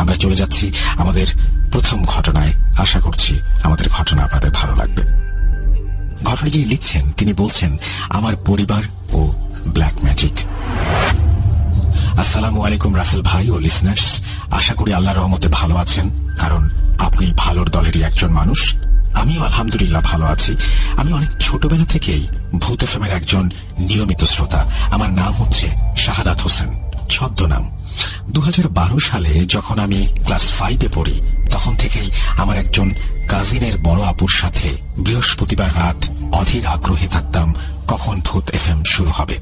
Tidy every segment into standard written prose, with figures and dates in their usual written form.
আমরা চলে যাচ্ছি আমাদের প্রথম ঘটনায়। আশা করছি আমাদের ঘটনা আপনাদের ভালো লাগবে। ঘটনা যিনি লিখছেন তিনি বলছেন, আমার পরিবার ও ব্ল্যাক ম্যাজিক। আসসালামু আলাইকুম রাসেল ভাই ও লিসনার্স, আশা করি আল্লাহর রহমতে ভালো আছেন, কারণ আপনি ভালোর দলেরই একজন মানুষ। আমিও আলহামদুলিল্লাহ ভালো আছি। আমি অনেক ছোটবেলা থেকেই ভূত এফএমের একজন নিয়মিত শ্রোতা। আমার নাম হচ্ছে শাহাদাত হোসেন, ছদ্মনাম। 2012 সালে যখন আমি ক্লাস 5-এ পড়ি, তখন থেকেই আমার একজন কাজিনের বড় আপুর সাথে বৃহস্পতিবার রাত অধীর আগ্রহে থাকতাম কখন ভূত এফএম শুরু হবে।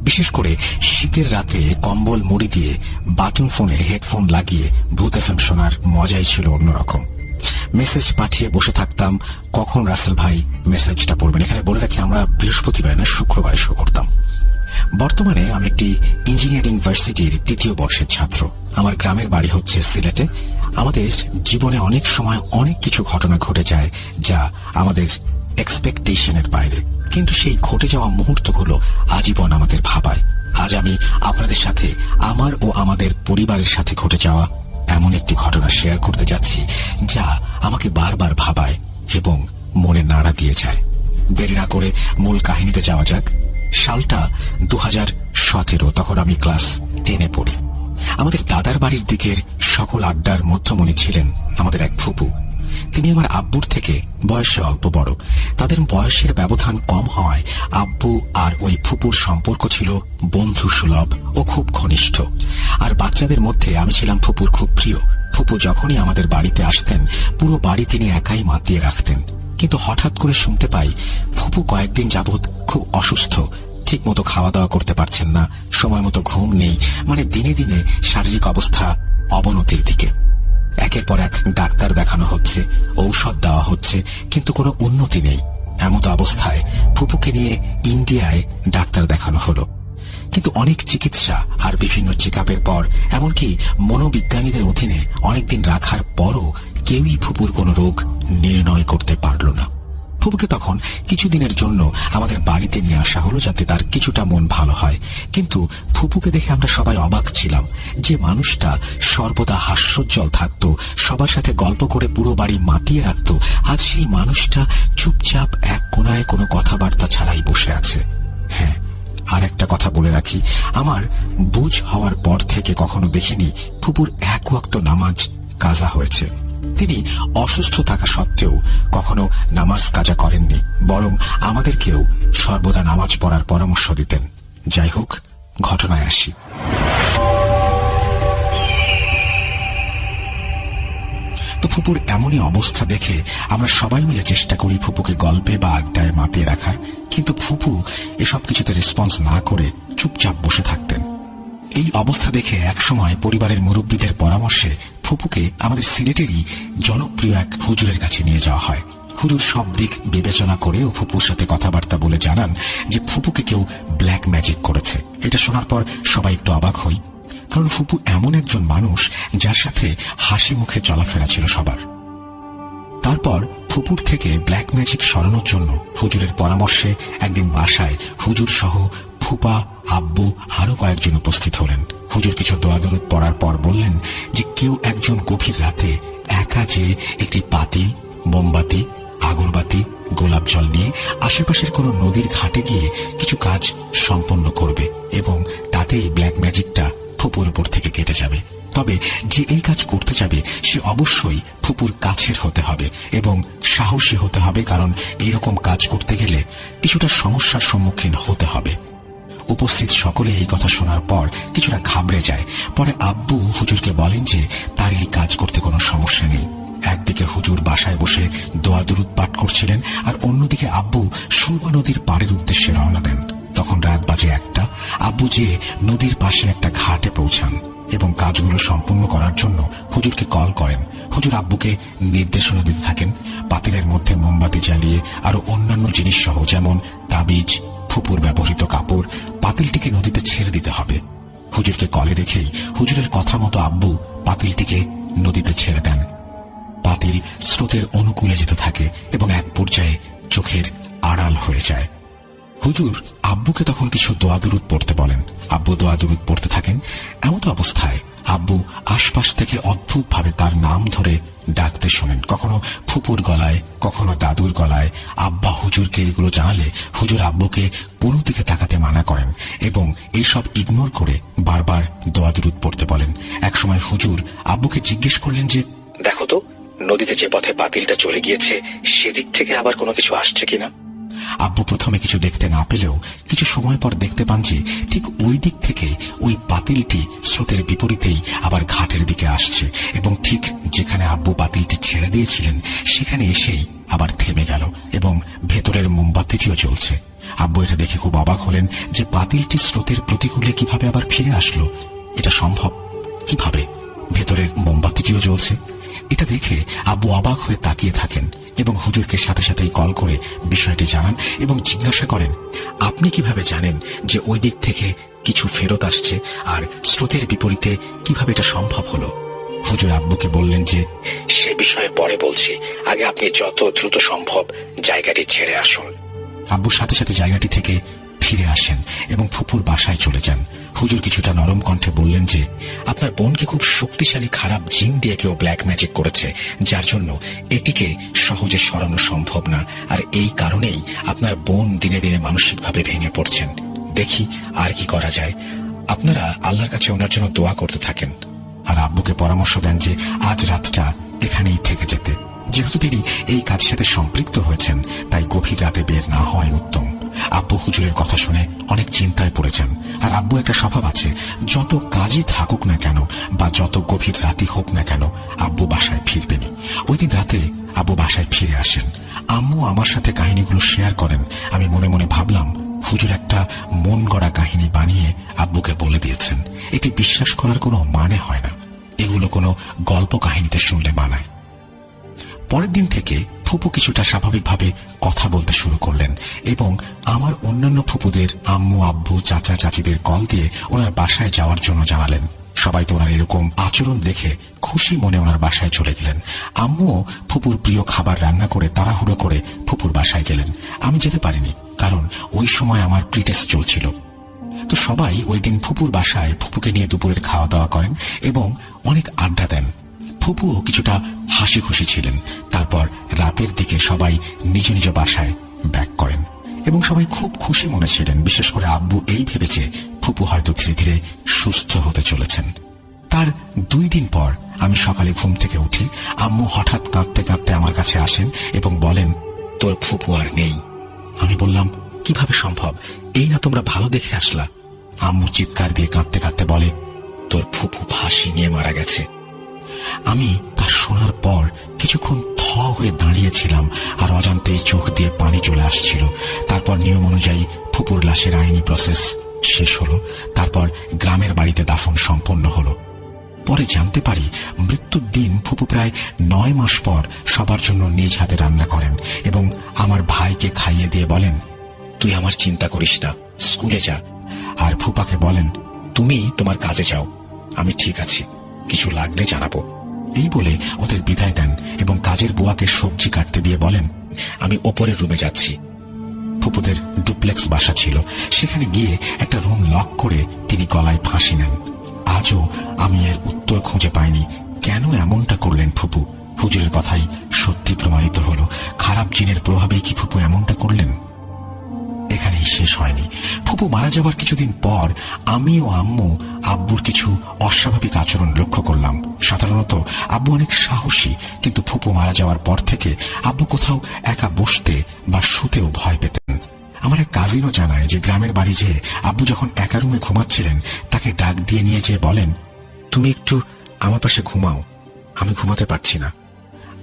বিশেষ করে শীতের রাতে কম্বল মুড়ি দিয়ে বাটন ফোনে হেডফোন লাগিয়ে ভূত এফএম শোনার মজাই ছিল অন্যরকম। মেসেজ পাঠিয়ে বসে থাকতাম কখন রাসেল ভাই মেসেজটা পড়বেন। এখানে বলে রাখি, আমরা বৃহস্পতিবার না শুক্রবারে শুরু করতাম। বর্তমানে আমি একটি ইঞ্জিনিয়ারিং ভার্সিটির 3য় বর্ষের ছাত্র। আমার গ্রামের বাড়ি হচ্ছে সিলেটে। আমাদের জীবনে অনেক সময় অনেক কিছু ঘটনা ঘটে যায় যা আমাদের এক্সপেকটেশনের বাইরে, কিন্তু সেই ঘটে যাওয়া মুহূর্তগুলো আজীবন আমাদের ভাবায়। আজ আমি আপনাদের সাথে আমার ও আমাদের পরিবারের সাথে ঘটে যাওয়া এমন একটি ঘটনা শেয়ার করতে যাচ্ছি যা আমাকে বারবার ভাবায় এবং মনে নাড়া দিয়ে যায়। দেরি না করে মূল কাহিনীতে যাওয়া যাক। সালটা 2017। তখন আমি ক্লাস 10-এ পড়ি। আমাদের দাদার বাড়ির দিকের সকল আড্ডার মধ্যমণি ছিলেন আমাদের এক ফুপু। তিনি আমার আব্বুর থেকে বয়সে অল্প বড়। তাদের বয়সের ব্যবধান কম হওয়ায় আব্বু আর ওই ফুপুর সম্পর্ক ছিল বন্ধু সুলভ ও খুব ঘনিষ্ঠ। আর বাচ্চাদের মধ্যে আমি ছিলাম ফুপুর খুব প্রিয়। ফুপু যখনই আমাদের বাড়িতে আসতেন, পুরো বাড়ি তিনি একাই মাতিয়ে রাখতেন। কিন্তু হঠাৎ করে শুনতে পাই ফুপু কয়েকদিন যাবৎ খুব অসুস্থ, ঠিক মতো খাওয়া দাওয়া করতে পারছেন না, সময় মতো ঘুম নেই, মানে দিনে দিনে শারীরিক অবস্থা অবনতির দিকে। একের পর এক ডাক্তার দেখানো হচ্ছে, ঔষধ দেওয়া হচ্ছে, কিন্তু কোনো উন্নতি নেই। এমত অবস্থায় ফুপুকে নিয়ে ইন্ডিয়ায় ডাক্তার দেখানো হলো। কিন্তু অনেক চিকিৎসা আর বিভিন্ন চেকআপের পর, এমনকি মনোবিজ্ঞানীদের অধীনে অনেকদিন রাখার পরও কেউই ফুপুর কোনো রোগ নির্ণয় করতে পারল না। ফুপুকে তখন কিছুদিনের জন্য আমাদের বাড়িতে নিয়ে আসা হলো যাতে তার কিছুটা মন ভালো হয়। কিন্তু ফুপুকে দেখে আমরা সবাই অবাক ছিলাম। যে মানুষটা সর্বদা হাস্যোজ্জ্বল থাকত, সবার সাথে গল্প করে পুরো বাড়ি মাতিয়ে রাখত, আজ সেই মানুষটা চুপচাপ এক কোনায় কোনো কথাবার্তা ছাড়াই বসে আছে। হ্যাঁ, আর একটা কথা বলে রাখি, আমার বুঝ হওয়ার পর থেকে কখনো দেখিনি ফুপুর এক ওয়াক্ত নামাজ কাজা হয়েছে। তিনি অসুস্থ থাকা সত্ত্বেও কখনো নামাজ কাজা করেননি, বরং আমাদেরকেও সর্বদা নামাজ পড়ার পরামর্শ দিতেন। যাই হোক, ঘটনায় আসি। তো ফুপুর এমনই অবস্থা দেখে আমরা সবাই মিলে চেষ্টা করি ফুপুকে গল্পে বা আড্ডায় মাতিয়ে রাখার, কিন্তু ফুপু এসব কিছুতে রেসপন্স না করে চুপচাপ বসে থাকতেন। এই অবস্থা দেখে একসময় পরিবারের মুরব্বীদের পরামর্শে ফুপুকে আমাদের সিলেটেরই জনপ্রিয় এক হুজুরের কাছে নিয়ে যাওয়া হয়। হুজুর সব দিক বিবেচনা করে ও ফুপুর সাথে কথাবার্তা বলে জানান যে ফুপুকে কেউ ব্ল্যাক ম্যাজিক করেছে। এটা শোনার পর সবাই একটু অবাক হই, কারণ ফুপু এমন একজন মানুষ যার সাথে হাসি মুখে চলাফেরা ছিল সবার। তারপর ফুপুর থেকে ব্ল্যাক ম্যাজিক সরানোর জন্য হুজুরের পরামর্শে একদিন বাসায় হুজুর সহ ফুপা, আব্বু আরো কয়েকজন উপস্থিত হলেন। হুজুর কিছু দোয়া দরুদ পড়ার পর বললেন যে কেউ একজন গভীর রাতে একা যে একটি পাতিল, মোমবাতি, আগরবাতি, গোলাপ জল নিয়ে আশেপাশের কোনো নদীর ঘাটে গিয়ে কিছু কাজ সম্পন্ন করবে এবং তাতেই ব্ল্যাক ম্যাজিকটা ফুপুর উপর থেকে কেটে যাবে। তবে যে এই কাজ করতে যাবে সে অবশ্যই ফুপুর কাছের হতে হবে এবং সাহসী হতে হবে, কারণ এইরকম কাজ করতে গেলে কিছুটা সমস্যার সম্মুখীন হতে হবে। উপস্থিত সকলে এই কথা শোনার পর কিছুটা ঘাবড়ে যায়। পরে আব্বু হুজুরকে বলেন যে তার এই কাজ করতে কোনো সমস্যা নেই। একদিকে হুজুর বাসায় বসে দোয়া দরুদ পাঠ করছিলেন, আর অন্যদিকে আব্বু সুরমা নদীর পাড়ের উদ্দেশ্যে রওনা দেন। তখন রাত বাজে 1টা। আব্বু যে নদীর পাশে একটা ঘাটে পৌঁছান এবং কাজগুলো সম্পূর্ণ করার জন্য হুজুরকে কল করেন। হুজুর আব্বুকে নির্দেশনা দিতে থাকেন পাতিলের মধ্যে মোমবাতি জ্বালিয়ে আরো অন্যান্য জিনিস সহ, যেমন তাবিজ, ফুপুর ব্যবহৃত কাপড়, পাতিলটিকে নদীতে ছেড়ে দিতে হবে। হুজুরকে কলে রেখেই হুজুরের কথা মতো আব্বু পাতিলটিকে নদীতে ছেড়ে দেন। পাতিল স্রোতের অনুকূলে যেতে থাকে এবং এক পর্যায়ে চোখের আড়াল হয়ে যায়। হুজুর আব্বুকে তখন কিছু দোয়া দুরুদ পড়তে বলেন। আব্বু দোয়া দুরুদ পড়তে থাকেন। এমত অবস্থায় আব্বু আশপাশ থেকে অদ্ভুতভাবে তার নাম ধরে ডাকতে শোনেন, কখনো ফুপুর গলায়, কখনো দাদুর গলায়। আব্বা হুজুরকে এগুলো জানালে হুজুর আব্বুকে কোনো দিকে তাকাতে মানা করেন এবং এইসব ইগনোর করে বারবার দোয়া দুরুদ পড়তে বলেন। একসময় হুজুর আব্বুকে জিজ্ঞেস করলেন যে, দেখো তো নদীতে যে পথে পাতিলটা চলে গিয়েছে সেদিক থেকে আবার কোনো কিছু আসছে কিনা। আব্বু প্রথমে কিছু দেখতে না পেলেও কিছু সময় পর দেখতে পান যে ঠিক ওই দিক থেকে ওই পাতিলটি স্রোতের বিপরীতেই আবার ঘাটের দিকে আসছে এবং ঠিক যেখানে আব্বু পাতিলটি ছেড়ে দিয়েছিলেন সেখানে এসেই আবার থেমে গেল এবং ভেতরের মোমবাতিটিও জ্বলছে। আব্বু এটা দেখে খুব অবাক হলেন যে পাতিলটি স্রোতের প্রতিকূলে কিভাবে আবার ফিরে আসলো, এটা সম্ভব কিভাবে, ভেতরের মোমবাতিটিও জ্বলছে। এটা দেখে আব্বু অবাক হয়ে তাকিয়ে থাকেন এবং হুজুরকে সাথে সাথেই কল করে বিষয়টি জানান এবং জিজ্ঞাসা করেন, আপনি কিভাবে জানেন যে ওই দিক থেকে কিছু ফেরত আসছে আর স্রোতের বিপরীতে কিভাবে এটা সম্ভব হলো। হুজুর আব্বুকে বললেন যে, সে বিষয়ে পরে বলছি, আগে আপনি যত দ্রুত সম্ভব জায়গাটি ছেড়ে আসুন। আব্বুর সাথে সাথে জায়গাটি থেকে ফিরে আসেন এবং ফুপুর বাসায় চলে যান। হুজুর কিছুটা নরম কণ্ঠে বললেন যে, আপনার বোনকে খুব শক্তিশালী খারাপ জিন দিয়ে কেউ ব্ল্যাক ম্যাজিক করেছে, যার জন্য এটিকে সহজে সরানো সম্ভব না, আর এই কারণেই আপনার বোন দিনে দিনে মানসিকভাবে ভেঙে পড়ছেন। দেখি আর কি করা যায়, আপনারা আল্লাহর কাছে ওনার জন্য দোয়া করতে থাকেন। আর আব্বুকে পরামর্শ দেন যে আজ রাতটা এখানেই থেকে যেতে, যেহেতু তিনি এই কাজের সাথে সম্পৃক্ত হয়েছেন তাই গভীর রাতে বের না হওয়াই উত্তম। আব্বু হুজুরের কথা শুনে অনেক চিন্তায় পড়েছেন। আর আব্বু একটা স্বভাব আছে, যত কাজই থাকুক না কেন বা যত গভীর রাতই হোক না কেন আব্বু বাসায় ফিরবেনই। ওই দিন রাতে আব্বু বাসায় ফিরে আসেন। আম্মু আমার সাথে কাহিনীগুলো শেয়ার করেন। আমি মনে মনে ভাবলাম হুজুর একটা মন গড়া কাহিনী বানিয়ে আব্বুকে বলে দিয়েছেন। এটি বিশ্বাস করার কোনো মানে হয় না, এগুলো কোনো গল্প কাহিনীতে শুনলে মানায়। পরের দিন থেকে ফুপু কিছুটা স্বাভাবিকভাবে কথা বলতে শুরু করলেন এবং আমার অন্যান্য ফুপুদের আম্মু আব্বু চাচা চাচিদের কল দিয়ে ওনার বাসায় যাওয়ার জন্য জানালেন। সবাই তো ওনার এরকম আচরণ দেখে খুশি মনে ওনার বাসায় চলে গেলেন। আম্মুও ফুপুর প্রিয় খাবার রান্না করে তাড়াহুড়ো করে ফুপুর বাসায় গেলেন। আমি যেতে পারিনি, কারণ ওই সময় আমার প্রিটেস্ট চলছিল। তো সবাই ওই দিন ফুপুর বাসায় ফুপুকে নিয়ে দুপুরের খাওয়া দাওয়া করেন এবং অনেক আড্ডা দেন। ফুপুও কিছুটা হাসি খুশি ছিলেন। তারপর রাতের দিকে সবাই নিজ নিজ বাসায় ব্যাক করেন এবং সবাই খুব খুশি মনে ছিলেন। বিশেষ করে আব্বু এই ভেবেছে ফুপু হয়তো ধীরে ধীরে সুস্থ হতে চলেছেন। তার 2 দিন পর আমি সকালে ঘুম থেকে উঠি। আম্মু হঠাৎ কাঁদতে কাঁদতে আমার কাছে আসেন এবং বলেন, তোর ফুপু আর নেই। আমি বললাম, কিভাবে সম্ভব, এই না তোমরা ভালো দেখে আসলা। আম্মু চিৎকার দিয়ে কাঁদতে কাঁদতে বলে, তোর ফুপু ফাঁসি নিয়ে মারা গেছে। আমি তা শোনার পর কিছুক্ষণ থ হয়ে দাঁড়িয়েছিলাম আর অজান্তেই চোখ দিয়ে পানি চলে আসছিল। তারপর নিয়ম অনুযায়ী ফুপুর লাশের আইনি প্রসেস শেষ হলো। তারপর গ্রামের বাড়িতে দাফন সম্পন্ন হলো। পরে জানতে পারি মৃত্যুর দিন ফুপু প্রায় 9 মাস পর সবার জন্য নিজ হাতে রান্না করেন এবং আমার ভাইকে খাইয়ে দিয়ে বলেন, তুই আমার চিন্তা করিস না, স্কুলে যা। আর ফুপাকে বলেন, তুমি তোমার কাজে যাও, আমি ঠিক আছি, কিছু লাগলে জানাবো। এই বলে ওদের বিদায় দেন এবং কাজের বুয়াকে সবজি কাটতে দিয়ে বলেন, আমি ওপরের রুমে যাচ্ছি। ফুপুদের ডুপ্লেক্স বাসা ছিল, সেখানে গিয়ে একটা রুম লক করে তিনি গলায় ফাঁসি নেন। আজও আমি এর উত্তর খুঁজে পাইনি, কেন এমনটা করলেন ফুপু। হুজুরের কথাই সত্যি প্রমাণিত হলো, খারাপ জিনের প্রভাবেই কি ফুপু এমনটা করলেন। এখানেই শেষ হয়নি। ফুপু মারা যাবার কিছুদিন পর আমি ও আম্মু আব্বুর কিছু অস্বাভাবিক আচরণ লক্ষ্য করলাম। সাধারণত আব্বু অনেক সাহসী, কিন্তু ফুপু মারা যাওয়ার পর থেকে আব্বু কোথাও একা বসতে বা শুতেও ভয় পেতেন। আমার এক কাজিনও জানায় যে গ্রামের বাড়ি যেয়ে আব্বু যখন একা রুমে ঘুমাচ্ছিলেন তাকে ডাক দিয়ে নিয়ে যেয়ে বলেন, তুমি একটু আমার পাশে ঘুমাও, আমি ঘুমাতে পারছি না।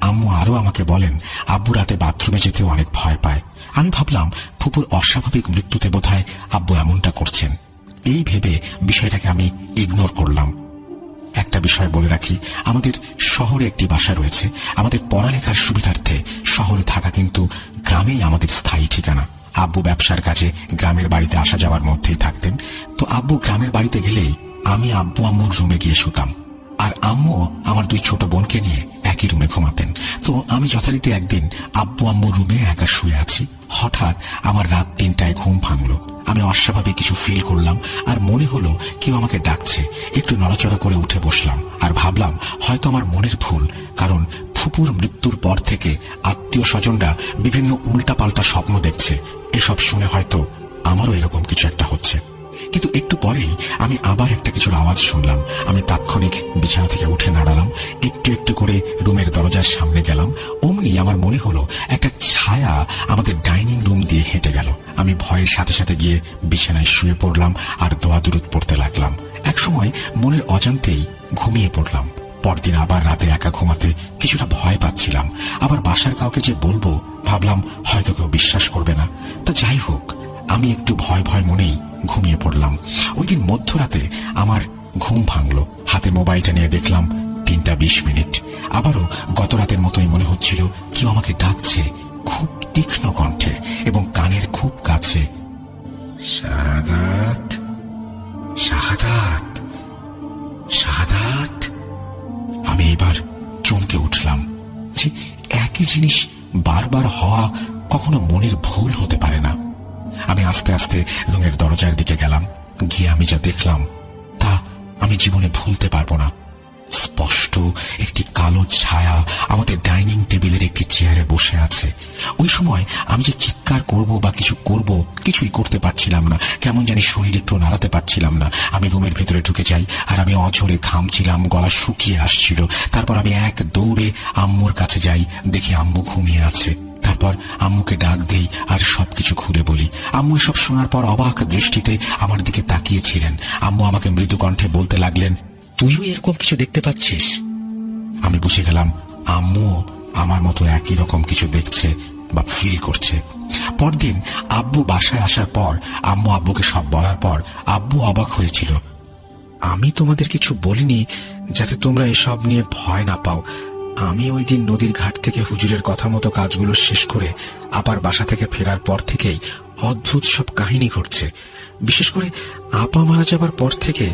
আম্মু আরো আমাকে বলেন আব্বু রাতে বাথরুমে যেতেও অনেক ভয় পায়। আমি ভাবলাম ফুপুর অস্বাভাবিক মৃত্যুতে বোধহয় আব্বু এমনটা করছেন। এই ভেবে বিষয়টাকে আমি ইগনোর করলাম। একটা বিষয় বলে রাখি, আমাদের শহরে একটি বাসা রয়েছে। আমাদের পড়ালেখার সুবিধার্থে শহরে থাকা, কিন্তু গ্রামেই আমাদের স্থায়ী ঠিকানা। আব্বু ব্যবসার কাজে গ্রামের বাড়িতে আসা যাওয়ার মধ্যেই থাকতেন। তো আব্বু গ্রামের বাড়িতে গেলেই আমি আব্বু আম্মুর রুমে গিয়ে শুতাম। আর আম্মু আমার দুই ছোট বোনকে নিয়ে একই রুমে ঘুমাতেন। তো আমি যথারীতি একদিন আব্বু আম্মুর রুমে একা শুয়ে আছি। হঠাৎ আমার রাত 3টায় ঘুম ভাঙলো। আমি অস্বাভাবিক কিছু ফিল করলাম আর মনে হলো কেউ আমাকে ডাকছে। একটু নড়াচড়া করে উঠে বসলাম আর ভাবলাম হয়তো আমার মনের ভুল, কারণ ফুপুর মৃত্যুর পর থেকে আত্মীয় স্বজনরা বিভিন্ন উল্টাপাল্টা স্বপ্ন দেখছে। এসব শুনে হয়তো আমারও এরকম কিছু একটা হচ্ছে। কিন্তু একটু পরেই আমি আবার একটা কিছুর আওয়াজ শুনলাম। আমি তাৎক্ষণিক বিছানা থেকে উঠে দাঁড়ালাম, একটু একটু করে রুমের দরজার সামনে গেলাম। অমনি আমার মনে হলো একটা ছায়া আমাদের ডাইনিং রুম দিয়ে হেঁটে গেল। আমি ভয়ের সাথে সাথে গিয়ে বিছানায় শুয়ে পড়লাম আর দোয়া দুরুদ পড়তে লাগলাম। একসময় মনের অজান্তেই ঘুমিয়ে পড়লাম। পরদিন আবার রাতে একা ঘুমাতে কিছুটা ভয় পাচ্ছিলাম। আবার বাসার কাউকে যে বলবো ভাবলাম হয়তো কেউ বিশ্বাস করবে না। তা যাই হোক, আমি একটু ভয় ভয় মনেই ঘুমিয়ে পড়লাম। ওই দিন মধ্যরাতে আমার ঘুম ভাঙলো। হাতে মোবাইলটা নিয়ে দেখলাম 3:20। আবারও গত রাতের মতোই মনে হচ্ছিল কেউ আমাকে ডাকছে, খুব তীক্ষ্ণ কণ্ঠে এবং কানের খুব কাছে। শাহাদাত, শাহাদাত, শাহাদাত। আমি এবার চমকে উঠলাম যে একই জিনিস বারবার হওয়া কখনো মনের ভুল হতে পারে না। আমি আস্তে আস্তে রুমের দরজার দিকে গেলাম। গিয়ে আমি যা দেখলাম তা আমি জীবনে ভুলতে পারবো না। স্পষ্ট একটি কালো ছায়া আমাদের ডাইনিং টেবিলের একটি চেয়ারে বসে আছে। ওই সময় আমি যে চিৎকার করব বা কিছু করব কিছুই করতে পারছিলাম না। কেমন জানি শরীর একটু নাড়াতে পারছিলাম না। আমি রুমের ভেতরে ঢুকে যাই আর আমি অঝরে ঘামছিলাম, গলা শুকিয়ে আসছিল। তারপর আমি এক দৌড়ে আম্মুর কাছে যাই, দেখি আম্মু ঘুমিয়ে আছে। তারপর আম্মুকে ডাক দেই আর সবকিছু খুলে বলি। আম্মু এসব শোনার পর অবাক দৃষ্টিতে আমার দিকে তাকিয়েছিলেন। আম্মু আমাকে মৃদু কণ্ঠে বলতে লাগলেন, তুইও এরকম কিছু দেখতে পাচ্ছিস? আমি বুঝে গেলাম আম্মু আমার মতো একই রকম কিছু দেখছে বা ফিল করছে। পরদিন আব্বু বাসায় আসার পর আম্মু আব্বুকে সব বলার পর আব্বু অবাক হয়েছিল। আমি তোমাদের কিছু বলিনি যাতে তোমরা এসব নিয়ে ভয় না পাও। আমি ওই দিন নদীর ঘাট থেকে হুজুরের কথা মতো কাজগুলো শেষ করে আবার বাসা থেকে ফেরার পর থেকেই অদ্ভুত সব কাহিনী ঘটছে। বিশেষ করে আপা মারা যাবার পর থেকে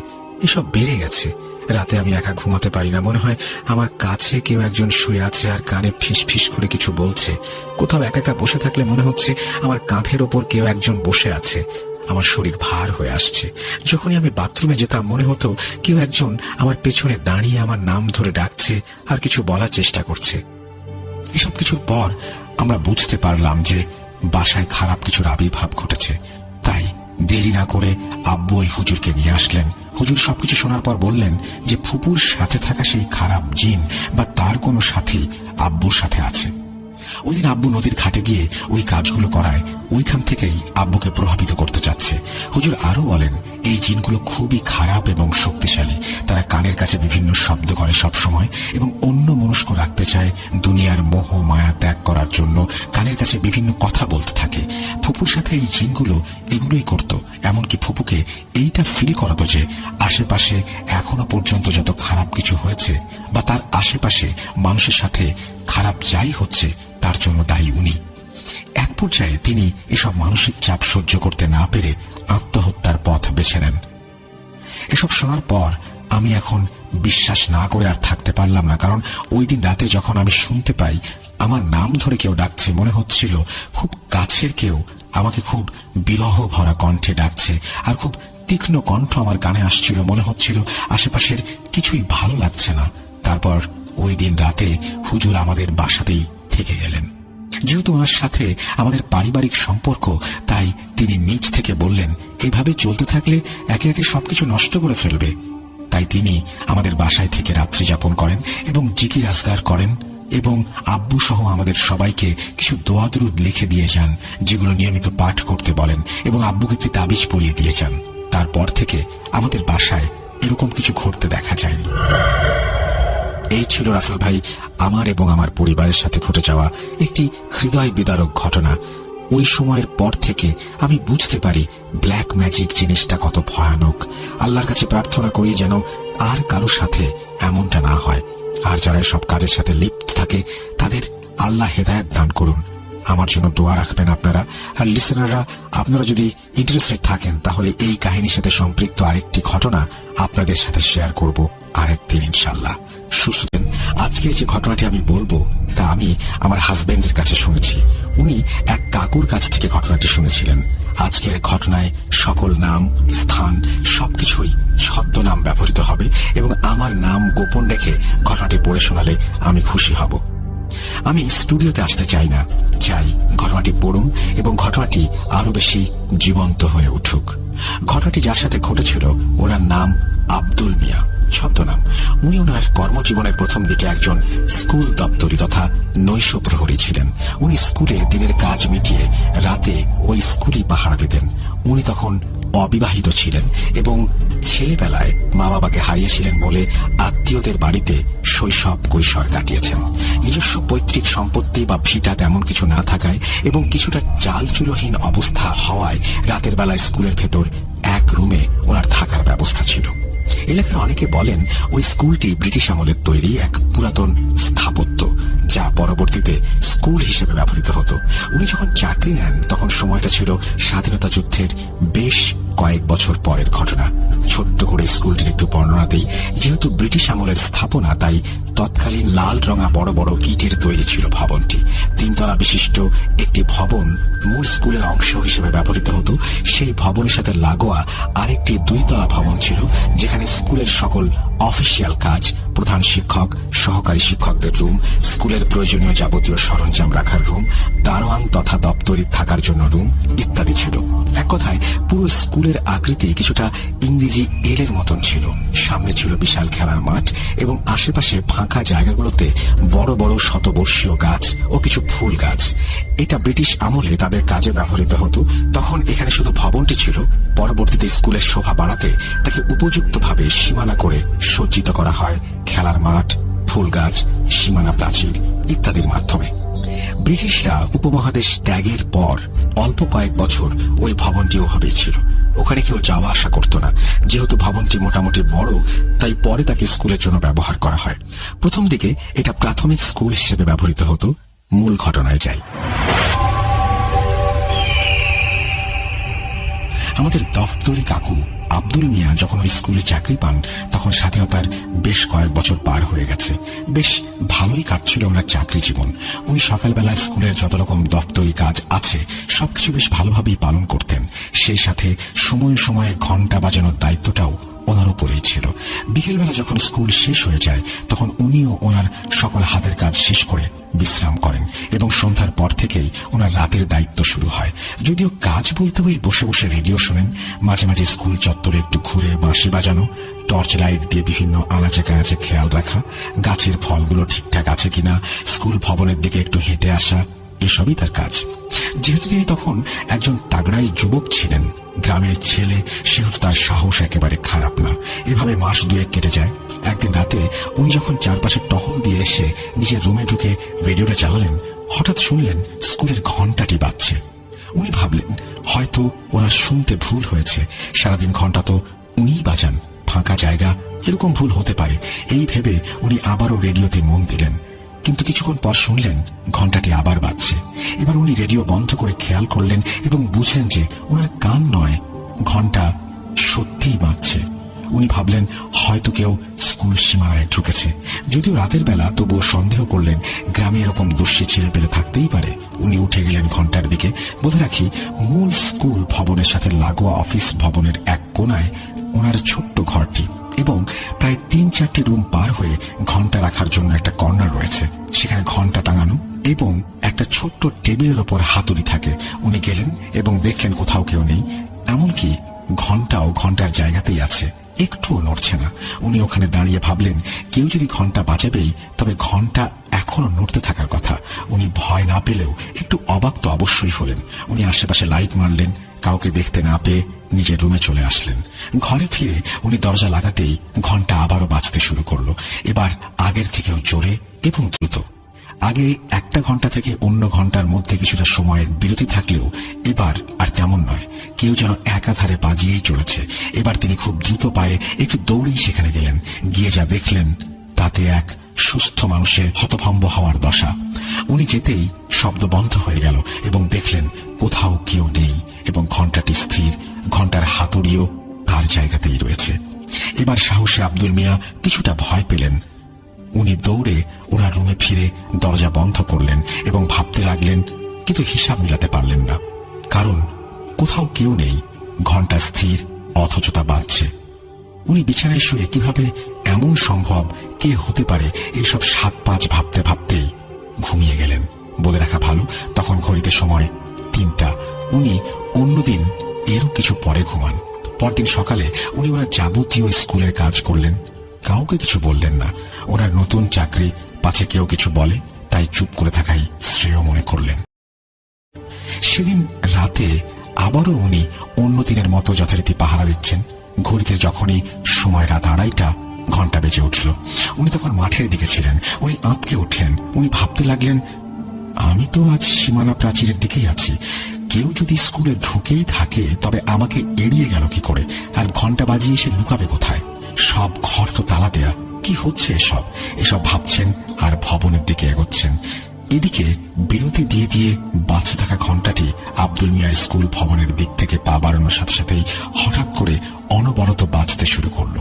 এসব বেড়ে গেছে। রাতে আমি একা ঘুমাতে পারি না। মনে হয় আমার কাছে কেউ একজন শুয়ে আছে আর কানে ফিস ফিস করে কিছু বলছে। কোথাও একা একা বসে থাকলে মনে হচ্ছে আমার কাঁধের ওপর কেউ একজন বসে আছে। আমার শরীর ভার হয়ে আসছে। যখনই আমি বাথরুমে যেতাম মনে হতো কেউ একজন আমার পেছনে দাঁড়িয়ে আমার নাম ধরে ডাকছে আর কিছু বলার চেষ্টা করছে। এসব কিছুর পর আমরা বুঝতে পারলাম যে বাসায় খারাপ কিছুর আবির্ভাব ঘটেছে। তাই দেরি না করে আব্বু ওই হুজুরকে নিয়ে আসলেন। হুজুর সবকিছু শোনার পর বললেন যে ফুপুর সাথে থাকা সেই খারাপ জিন বা তার কোনো সাথী আব্বুর সাথে আছে। ওই দিন আব্বু নদীর ঘাটে গিয়ে ওই কাজগুলো করায় ওইখান থেকেই আব্বুকে প্রভাবিত করতে চাচ্ছে। হুজুর আরো বলেন এই জিনগুলো খুবই খারাপ এবং শক্তিশালী। তারা কানের কাছে বিভিন্ন শব্দ করে সব সময় এবং অন্য মনস্ক রাখতে চায়। দুনিয়ার মোহ মায়া ত্যাগ করার জন্য কানের কাছে বিভিন্ন কথা বলতে থাকে। ফুপুর সাথে এই জিনগুলো এগুলোই করত। এমনকি ফুপুকে এইটা ফিল করাতো যে আশেপাশে এখনো পর্যন্ত যত খারাপ কিছু হয়েছে বা তার আশেপাশে মানুষের সাথে খারাপ যাই হচ্ছে তার জন্য দায়ী উনি। এক পর্যায়ে তিনি এসব মানসিক চাপ সহ্য করতে না পেরে আত্মহত্যার পথ বেছে নেন। এসব শোনার পর আমি এখন বিশ্বাস না করে আর থাকতে পারলাম না। কারণ ওই দিন রাতে যখন আমি শুনতে পাই আমার নাম ধরে কেউ ডাকছে, মনে হচ্ছিল খুব কাছের কেউ আমাকে খুব বিরহ ভরা কণ্ঠে ডাকছে আর খুব তীক্ষ্ণ কণ্ঠ আমার কানে আসছিল। মনে হচ্ছিল আশেপাশের কিছুই ভালো লাগছে না। তারপর ওই দিন রাতে হুজুর আমাদের বাসাতেই থেকে গেলেন। যেহেতু ওনার সাথে আমাদের পারিবারিক সম্পর্ক, তাই তিনি নিজ থেকে বললেন এইভাবে চলতে থাকলে একে একে সবকিছু নষ্ট করে ফেলবে। তাই তিনি আমাদের বাসায় থেকে রাত্রি যাপন করেন এবং জিকির আজকার করেন এবং আব্বু সহ আমাদের সবাইকে কিছু দোয়া দুরুদ লিখে দিয়ে যান, যেগুলো নিয়মিত পাঠ করতে বলেন এবং আব্বুকে একটি তাবিজ পরিয়ে দিয়ে যান। তারপর থেকে আমাদের বাসায় এরকম কিছু ঘটতে দেখা যায়নি। এই ছিল রাসেল ভাই আমার এবং আমার পরিবারের সাথে ঘটে যাওয়া একটি হৃদয় বিদারক ঘটনা। ওই সময়ের পর থেকে আমি বুঝতে পারি ব্ল্যাক ম্যাজিক জিনিসটা কত ভয়ানক। আল্লাহর কাছে প্রার্থনা করি যেন আর কারোর সাথে এমনটা না হয়। আর যারা সব কাজের সাথে লিপ্ত থাকে তাদের আল্লাহ হেদায়েত দান করুন। আমার জন্য দোয়া রাখবেন আপনারা। আর লিসেনাররা, আপনারা যদি ইন্টারেস্টেড থাকেন তাহলে এই কাহিনীর সাথে সম্পৃক্ত আরেকটি ঘটনা আপনাদের সাথে শেয়ার করব। আরেকদিন ইনশাল্লাহ। সুস্থ থাকবেন। আজকের যে ঘটনাটি আমি বলবো তা আমি আমার হাজবেন্ডের কাছে শুনেছি। উনি এক কাকুর কাছ থেকে ঘটনাটি শুনেছিলেন। আজকের ঘটনায় সকল নাম, স্থান সবকিছুই ছদ্মনাম ব্যবহৃত হবে এবং আমার নাম গোপন রেখে ঘটনাটি পড়ে শোনালে আমি খুশি হব। আমি স্টুডিওতে আসতে চাই না, চাই ঘটনাটি পড়ুন এবং ঘটনাটি আরো বেশি জীবন্ত হয়ে উঠুক। ঘটনাটি যার সাথে ঘটেছিল ওনার নাম আব্দুল মিয়া, ছদ্মনাম। উনি ওনার কর্মজীবনের প্রথম দিকে একজন স্কুল দপ্তরি তথা নৈশ প্রহরী ছিলেন। উনি স্কুলে দিনের কাজ মিটিয়ে রাতে ওই স্কুলই পাহারা দিতেন। উনি তখন অবিবাহিত ছিলেন এবং ছেলেবেলায় মা বাবাকে হারিয়েছিলেন বলে আত্মীয়দের বাড়িতে শৈশব কৈশোর কাটিয়েছেন। নিজস্ব পৈতৃক সম্পত্তি বা ভিটা তেমন কিছু না থাকায় এবং কিছুটা চালচুলোহীন অবস্থা হওয়ায় রাতের বেলায় স্কুলের ভেতর এক রুমে ওনার থাকার ব্যবস্থা ছিল। এলাকার অনেকে বলেন ওই স্কুলটি ব্রিটিশ আমলের তৈরি এক পুরাতন স্থাপত্য, যা পরবর্তীতে স্কুল হিসেবে ব্যবহৃত হতো। উনি যখন চাকরি নেন তখন সময়টা ছিল স্বাধীনতা যুদ্ধের বেশ কয়েক বছর পরের ঘটনা। ছোট্ট করে স্কুলটির একটু বর্ণনা দেই। যেহেতু ব্রিটিশ আমলের স্থাপনা, তাই তৎকালীন লাল রঙা বড় বড় ইটের তৈরি ছিল ভবনটি। 3 তলা বিশিষ্ট একটি ভবন মূল স্কুলের অংশ হিসেবে ব্যবহৃত হতো। সেই ভবনের সাথে লাগোয়া আরেকটি 2 তলা ভবন ছিল, যেখানে স্কুলের সকল অফিসিয়াল কাজ, প্রধান শিক্ষক, সহকারী শিক্ষকদের রুম, স্কুলের প্রয়োজনীয় যাবতীয় সরঞ্জাম রাখার রুম, দারোয়ান তথা দপ্তরি থাকার জন্য রুম ইত্যাদি ছিল। এক কথায় পুরো স্কুলের আকৃতি কিছুটা ইংরেজি এলের মতন ছিল। সামনে ছিল বিশাল খেলার মাঠ এবং আশেপাশে ফাঁকা জায়গাগুলোতে বড় বড় শতবর্ষীয় গাছ ও কিছু ফুল গাছ। এটা ব্রিটিশ আমলে তাদের কাজে ব্যবহৃত হতো। তখন এখানে শুধু ভবনটি ছিল। পরবর্তীতে স্কুলের শোভা বাড়াতে তাকে উপযুক্তভাবে সীমানা করে সজ্জিত করা হয় খেলার মাঠ, ফুল গাছ, সীমানা প্রাচীর ইত্যাদির মাধ্যমে। ব্রিটিশরা উপমহাদেশ ত্যাগের পর অল্প কয়েক বছর ওই ভবনটি ওভাবেই ছিল। ওখানে কেউ যাওয়া আসা করত না। যেহেতু ভবনটি মোটামুটি বড়, তাই পরে তাকে স্কুলের জন্য ব্যবহার করা হয়। প্রথম দিকে এটা প্রাথমিক স্কুল হিসেবে ব্যবহৃত হতো। মূল ঘটনায় যাই। আমাদের দফতরি কাকু আব্দুল মিয়া যখন ওই স্কুলে চাকরি পান তখন স্বাধীনতার বেশ কয়েক বছর পার হয়ে গেছে। বেশ ভালোই কাটছিল ওনার চাকরি জীবন। উনি সকালবেলা স্কুলের যত রকম দপ্তরি কাজ আছে সবকিছু বেশ ভালোভাবেই পালন করতেন। সেই সাথে সময়ে সময়ে ঘন্টা বাজানোর দায়িত্বটাও ওনার উপরেই ছিল। বিকেলবেলা যখন স্কুল শেষ হয়ে যায় তখন উনিও ওনার সকল হাতের কাজ শেষ করে বিশ্রাম করেন এবং সন্ধ্যার পর থেকেই ওনার রাতের দায়িত্ব শুরু হয়। যদিও কাজ বলতে ওই বসে বসে রেডিও শোনেন, মাঝে মাঝে স্কুল চত্বরে একটু ঘুরে বাঁশি বাজানো, টর্চ লাইট দিয়ে বিভিন্ন আনাচে কানাচে খেয়াল রাখা, গাছের ফলগুলো ঠিকঠাক আছে কিনা, স্কুল ভবনের দিকে একটু হেঁটে আসা, এসবই তার কাজ। যেহেতু তিনি তখন একজন তাগড়াই যুবক ছিলেন, গ্রামের ছেলে, সেহেতু তার সাহস একেবারে খারাপ না। এভাবে মাস 2 কেটে যায়। একদিন রাতে উনি যখন চারপাশে টহল দিয়ে এসে নিজের রুমে ঢুকে রেডিওটা চালালেন, হঠাৎ শুনলেন স্কুলের ঘন্টাটি বাজছে। উনি ভাবলেন হয়তো ওনার শুনতে ভুল হয়েছে। সারাদিন ঘন্টা তো উনিই বাজান, ফাঁকা জায়গা, এরকম ভুল হতে পারে। এই ভেবে উনি আবারও রেডিওতে মন দিলেন। কিন্তু কিছুক্ষণ পর শুনলেন ঘন্টাটি আবার বাজছে। এবার উনি রেডিও বন্ধ করে খেয়াল করলেন এবং বুঝলেন যে ওনার কান নয়, ঘন্টা সত্যিই বাজছে। উনি ভাবলেন হয়তো কেউ স্কুল সীমানায় ঢুকেছে। যদিও রাতের বেলা, তবুও সন্দেহ করলেন গ্রামে এরকম দোষী ছেলে পেলে থাকতেই পারে। উনি উঠে গেলেন ঘন্টার দিকে। বলে রাখি, মূল স্কুল ভবনের সাথে লাগোয়া অফিস ভবনের এক কোনায় ওনার ছোট্ট ঘরটি এবং প্রায় 3-4টি রুম পার হয়ে ঘন্টা রাখার জন্য একটা কর্নার রয়েছে। সেখানে ঘন্টা টাঙানো এবং একটা ছোট্ট টেবিলের ওপর হাতুড়ি থাকে। উনি গেলেন এবং দেখলেন কোথাও কেউ নেই। এমনকি ঘন্টাও ঘন্টার জায়গাতেই আছে, একটুও নড়ছে না। উনি ওখানে দাঁড়িয়ে ভাবলেন কেউ যদি ঘন্টা বাজাবেই, তবে ঘন্টা এখনো নড়তে থাকার কথা। উনি ভয় না পেলেও একটু অবাক তো অবশ্যই হলেন। উনি আশেপাশে লাইট মারলেন, কাউকে দেখতে না পেয়ে নিজের রুমে চলে আসলেন। ঘরে ফিরে উনি দরজা লাগাতেই ঘন্টা আবারও বাজতে শুরু করলো। এবার আগের থেকেও জোরে এবং দ্রুত। আগে একটা ঘন্টা থেকে অন্য ঘন্টার মধ্যে কিছুটা সময়ের বিরতি থাকলেও এবার আর তেমন নয়। কেউ যেন একাধারে বাজিয়েই চলেছে। এবার তিনি খুব দ্রুত পায়ে একটু দৌড়েই সেখানে গেলেন। গিয়ে যা দেখলেন তাতে এক সুস্থ মানুষের হতভম্ব হওয়ার দশা। উনি যেতেই শব্দ বন্ধ হয়ে গেল এবং দেখলেন কোথাও কেউ নেই এবং ঘন্টাটি স্থির। ঘন্টার হাতুড়িও তার জায়গাতেই রয়েছে। এবার সাহসে আব্দুল মিয়া কিছুটা ভয় পেলেন। উনি দৌড়ে ওনার রুমে ফিরে দরজা বন্ধ করলেন এবং ভাবতে লাগলেন, কিন্তু হিসাব মিলাতে পারলেন না, কারণ কোথাও কেউ নেই, ঘন্টা স্থির, অথচ তা বাজছে। উনি বিছানায় শুয়ে কিভাবে এমন সম্ভব, কে হতে পারে, এইসব 7-5 ভাবতে ভাবতেই ঘুমিয়ে গেলেন। বলে রাখা ভালো, তখন ঘড়িতে সময় 3টা। উনি অন্যদিন এরও কিছু পরে ঘুমান। পরদিন সকালে উনি ওনার যাবতীয় স্কুলের কাজ করলেন, কাউকে কিছু বললেন না। ওনার নতুন চাকরি, পাছে কেউ কিছু বলে, তাই চুপ করে থাকাই শ্রেয় মনে করলেন। সেদিন রাতে আবারও উনি অন্যদিনের মতো যথারীতি পাহারা দিচ্ছেন। ঘড়িতে যখনই সময় রাত 2:30, ঘন্টা বেজে উঠল। উনি তখন মাঠের দিকে ছিলেন। উনি আঁতকে উঠলেন। উনি ভাবতে লাগলেন, আমি তো আজ সীমানা প্রাচীরের দিকেই আছি। কেউ যদি স্কুলে ঢুকেই থাকে তবে আমাকে এড়িয়ে গেল কি করে, আর ঘন্টা বাজিয়ে সে লুকাবে কোথায়? সব ঘর তো তালা দেয়া, কি হচ্ছে এসব? এসব ভাবছেন আর ভবনের দিকে এগোচ্ছেন। এদিকে বিরতি দিয়ে দিয়ে বাঁচতে থাকা ঘন্টাটি আব্দুল মিয়ার স্কুল ভবনের দিক থেকে পা বাড়ানোর সাথে সাথেই হঠাৎ করে অনবরত বাজতে শুরু করল।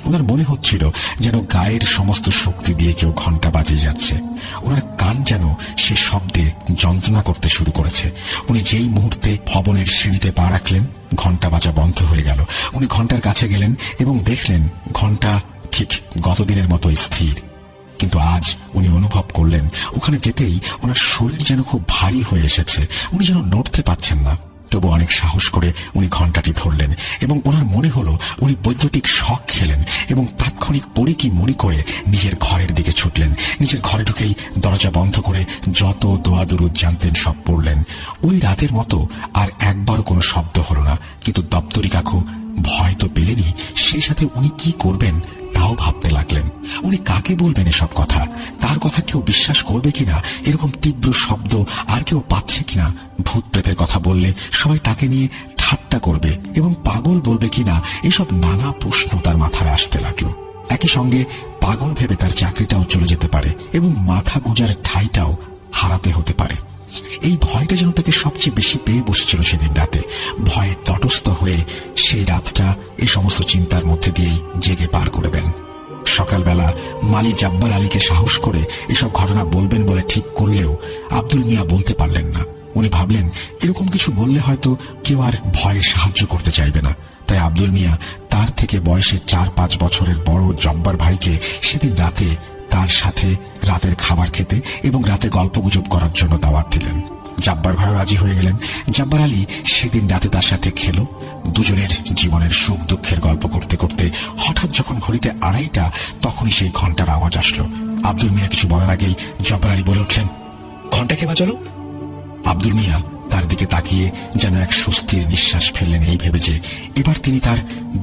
ওনার মনে হচ্ছিল যেন গায়ের সমস্ত শক্তি দিয়ে কেউ ঘন্টা বাজিয়ে যাচ্ছে। ওনার কান যেন সে শব্দে যন্ত্রণা করতে শুরু করেছে। উনি যেই মুহূর্তে ভবনের সিঁড়িতে পা রাখলেন, ঘন্টা বাজা বন্ধ হয়ে গেল। উনি ঘন্টার কাছে গেলেন এবং দেখলেন ঘন্টা ঠিক গতদিনের মতো স্থির। কিন্তু আজ উনি অনুভব করলেন ওখানে যেতেই ওনার শরীর যেন খুব ভারী হয়ে এসেছে। উনি যেন নড়তে পারছেন না। তবু অনেক সাহস করে উনি ঘন্টাটি ধরলেন এবং ওনার মনে হলো উনি বৈদ্যুতিক শক খেলেন এবং তাৎক্ষণিক পড়ে কি মনে করে নিজের ঘরের দিকে ছুটলেন। নিজের ঘরে ঢুকেই দরজা বন্ধ করে যত দোয়া দুরুদ জানতেন সব পড়লেন। ওই রাতের মতো আর একবারও কোনো শব্দ হলো না। কিন্তু দপ্তরি কাকু ভয় তো পেলেনই, সেই সাথে উনি কি করবেন তাও ভাবতে লাগলেন। উনি কাকে বলবেন এসব কথা? তার কথা কেউ বিশ্বাস করবে কিনা? এরকম তীব্র শব্দ আর কেউ পাচ্ছে কিনা? ভূত প্রেতের কথা বললে সবাই তাকে নিয়ে ঠাট্টা করবে এবং পাগল বলবে কিনা? এসব নানা প্রশ্ন তার মাথায় আসতে লাগলো। একই সঙ্গে পাগল ভেবে তার চাকরিটাও চলে যেতে পারে এবং মাথা গোঁজার ঠাঁইটাও হারাতে হতে পারে। এই ভয়টা যেন তাকে সবচেয়ে বেশি পেয়ে বসেছিল সেদিন রাতে। ভয়ে তটস্থ হয়ে সেই রাতটা এই সমস্ত চিন্তার মধ্যে দিয়েই জেগে পার করে দেন। সকালবেলা মালি জব্বার আলীকে সাহস করে এসব ঘটনা বলবেন বলে ঠিক করলেও আব্দুল মিয়া বলতে পারলেন না। উনি ভাবলেন এরকম কিছু বললে হয়তো কেউ আর ভয়ে সাহায্য করতে চাইবে না। তাই আব্দুল মিয়া তার থেকে বয়সে 4-5 বছরের বড় জব্বার ভাইকে সেদিন রাতে তার সাথে রাতের খাবার খেতে এবং রাতে গল্পগুজব করার জন্য দাওয়াত দিলেন। জব্বার ভাইও রাজি হয়ে গেলেন। জব্বার আলী সেদিন রাতে তার সাথে খেল। দুজনের জীবনের সুখ দুঃখের গল্প করতে করতে হঠাৎ যখন ঘড়িতে 2:30, তখনই সেই ঘন্টার আওয়াজ আসলো। আব্দুল মিয়া কিছু বলার আগেই জব্বার আলী বলে উঠলেন, ঘন্টা কে বাজালো? আব্দুল মিয়া তার দিকে তাকিয়ে যেন এক স্বস্তির নিঃশ্বাস ফেললেন, এই ভেবে যে এবার তিনি তার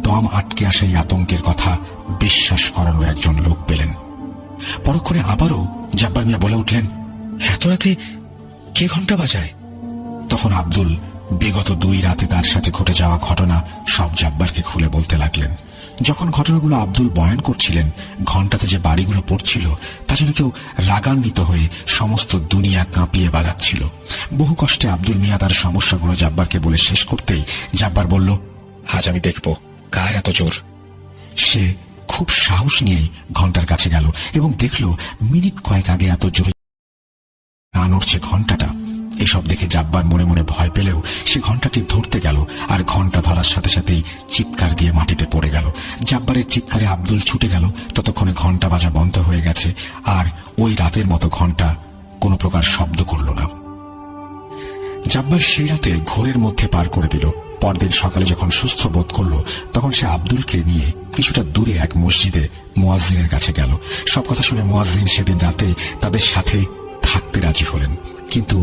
দম আটকে আসা এই আতঙ্কের কথা বিশ্বাস করানোর একজন লোক পেলেন। পরক্ষণে আবারও জব্বার মিয়া বলে উঠলেন, এত রাতে কে ঘন্টা বাজায়? তখন আব্দুল বিগত 2 রাতে তার সাথে ঘটে যাওয়া ঘটনা সব জব্বারকে খুলে বলতে লাগলেন। যখন ঘটনাগুলো আব্দুল বয়ান করছিলেন, ঘন্টাতে যে বাড়িগুলো পড়ছিল তা যেন কেউ রাগান্বিত হয়ে সমস্ত দুনিয়া কাঁপিয়ে বাজাচ্ছিল। বহু কষ্টে আব্দুল মিয়া তার সমস্যাগুলো জব্বারকে বলে শেষ করতেই জব্বার বলল, আজ আমি দেখব কার এত জোর। সে খুব সাহস নিয়েই ঘন্টার কাছে গেল এবং দেখল মিনিট কয়েক আগে এত জোরে নড়ছে ঘন্টাটা। এসব দেখে জব্বার মনে মনে ভয় পেলেও সে ঘন্টাটি ধরতে গেল আর ঘন্টা ধরার সাথে সাথেই চিৎকার দিয়ে মাটিতে পড়ে গেল। জব্বারের চিৎকারে আব্দুল ছুটে গেল। ততক্ষণে ঘন্টা বাজা বন্ধ হয়ে গেছে আর ওই রাতের মতো ঘন্টা কোনো প্রকার শব্দ করল না। জব্বার সেই রাতে ঘোরের মধ্যে পার করে দিল। পরদিন সকালে যখন সুস্থ বোধ করল, তখন সে আব্দুলকে নিয়ে কিছুটা দূরে এক মসজিদে মুয়াজ্জিনের কাছে গেল। সব কথা শুনে মুয়াজ্জিন সেদিন রাতে তাদের সাথে থাকতে রাজি হলেন। কিন্তু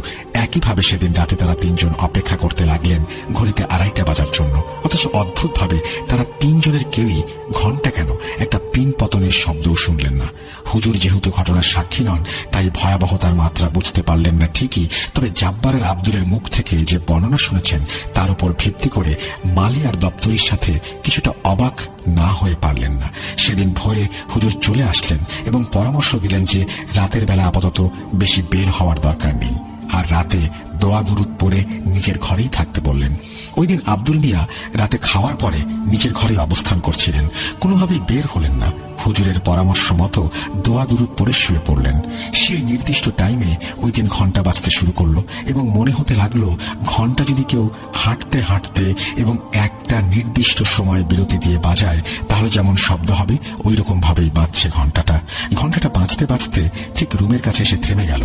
একইভাবে সেদিন রাতে তারা 3 জন অপেক্ষা করতে লাগলেন ঘড়িতে 2:30 বাজার জন্য। অথচ অদ্ভুতভাবে তারা 3 জনের কেউই ঘন্টা কেন একটা পিন পতনের শব্দও শুনলেন না। হুজুর যেহেতু ঘটনার সাক্ষী নন, তাই ভয়াবহতার মাত্রা বুঝতে পারলেন না ঠিকই, তবে জব্বার আর আব্দুলের মুখ থেকে যে বর্ণনা শুনেছেন তার উপর ভিত্তি করে মালি আর দপ্তরির সাথে কিছুটা অবাক না হয়ে পারলেন না। সেদিন ভোরে হুজুর চলে আসলেন এবং পরামর্শ দিলেন যে রাতের বেলা আপাতত বেশি বের হওয়ার দরকার নেই। আর রাতে দোয়া দুরুদ পড়ে নিজের ঘরেই থাকতে বললেন। ওই দিন আব্দুল মিয়া রাতে খাওয়ার পরে নিজের ঘরে অবস্থান করছিলেন, কোনোভাবেই বের হলেন না। হুজুরের পরামর্শ মতো দোয়া দুরুদ পড়ে শুয়ে পড়লেন। সেই নির্দিষ্ট টাইমে ওই দিন ঘন্টা বাজতে শুরু করলো এবং মনে হতে লাগলো ঘন্টা যদি কেউ হাঁটতে হাঁটতে এবং একটা নির্দিষ্ট সময় বিরতি দিয়ে বাজায় তাহলে যেমন শব্দ হবে ওই রকম ভাবেই বাজছে ঘন্টাটা। ঘন্টাটা বাজতে বাজতে ঠিক রুমের কাছে এসে থেমে গেল।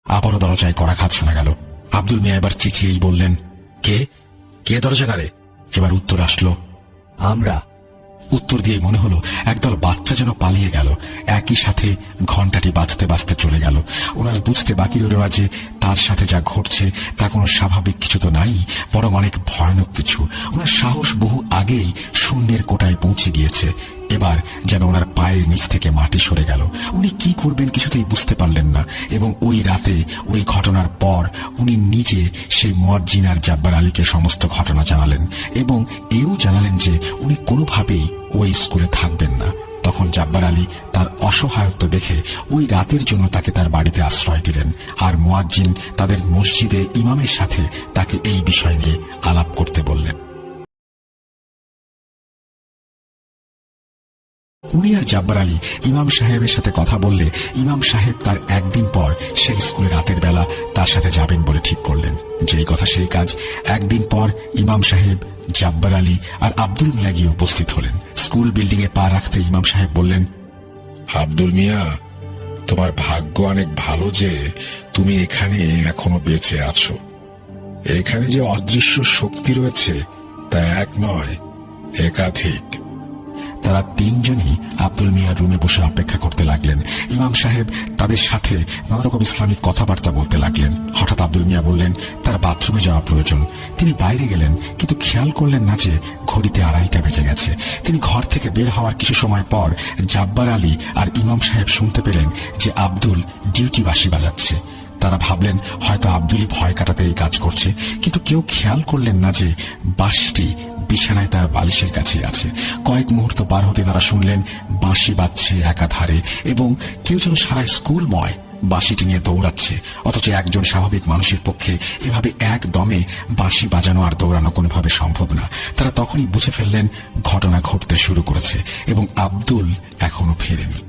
আবারও দরজায় কড়াঘাত শোনা গেল। আব্দুল মিয়া এবার চেঁচিয়েই বললেন, কে কে দরজা নাড়ে? এবার উত্তর আসলো, আমরা। উত্তর দিয়ে মনে হলো একদল বাচ্চা যেন পালিয়ে গেল। একই সাথে ঘন্টাটি বাজতে বাজতে চলে গেল। ওনার বুঝতে বাকি রইল না যে তার সাথে যা ঘটছে তা কোনো স্বাভাবিক কিছু তো নাই, বরং অনেক ভয়ানক কিছু। ওনার সাহস বহু আগেই শূন্যের কোটায় পৌঁছে গিয়েছে। এবার যেন ওনার পায়ের নিচ থেকে মাটি সরে গেল। উনি কি করবেন কিছুতেই বুঝতে পারলেন না। এবং ওই রাতে ওই ঘটনার পর উনি নিজে সেই মুয়াজ্জিন আর জাব্বার আলীকে সমস্ত ঘটনা জানালেন এবং এও জানালেন যে উনি কোনোভাবেই ওই স্কুলে থাকবেন না। তখন জাব্বার আলী তার অসহায়ত্ব দেখে ওই রাতের জন্য তাকে তার বাড়িতে আশ্রয় দিলেন, আর মুয়াজ্জিন তাদের মসজিদে ইমামের সাথে তাকে এই বিষয় নিয়ে আলাপ করতে বললেন। উনি আর জাব্বার আলী ইমাম সাহেবের সাথে কথা বললে ইমাম সাহেব তার একদিন পর সেই স্কুলে রাতের বেলা তার সাথে যাবেন বলে ঠিক করলেন। যেই কথা সেই কাজ। একদিন পর ইমাম সাহেব, জাব্বার আলী আর আব্দুল মিয়া গিয়ে উপস্থিত হলেন। স্কুল বিল্ডিং এ পা রাখতে ইমাম সাহেব বললেন, আব্দুল মিয়া, তোমার ভাগ্য অনেক ভালো যে তুমি এখানে এখনো বেঁচে আছো। এখানে যে অদৃশ্য শক্তি রয়েছে তা এক নয়, একাধিক। তারা তিনজনই আব্দুল মিয়ার রুমে বসে অপেক্ষা করতে লাগলেন। ইমাম সাহেব তাদের সাথে নানা রকম ইসলামিক কথাবার্তা বলতে লাগলেন। হঠাৎ আব্দুল মিয়া বললেন তার বাথরুমে যাওয়া প্রয়োজন। তিনি বাইরে গেলেন, কিন্তু খেয়াল করলেন না যে ঘড়িতে 2:30 বেজে গেছে। তিনি ঘর থেকে বের হওয়ার কিছু সময় পর জাব্বার আলী আর ইমাম সাহেব শুনতে পেলেন যে আব্দুল ডিউটি বাঁশি বাজাচ্ছে। তারা ভাবলেন হয়তো আব্দুলই ভয় কাটাতে এই কাজ করছে, কিন্তু কেউ খেয়াল করলেন না যে বাঁশিটি বিছানায় তার বালিশের কাছে আছে। কয়েক মুহূর্ত পার হতে তারা শুনলেন বাঁশি বাজছে একাধারে এবং কেউ যেন সারা স্কুলময় বাঁশিটি নিয়ে দৌড়াচ্ছে। অথচ একজন স্বাভাবিক মানুষের পক্ষে এভাবে একদমে বাঁশি বাজানো আর দৌড়ানো কোনোভাবে সম্ভব না। তারা তখনই বুঝে ফেললেন ঘটনা ঘটতে শুরু করেছে এবং আব্দুল এখনো ফেরেনি।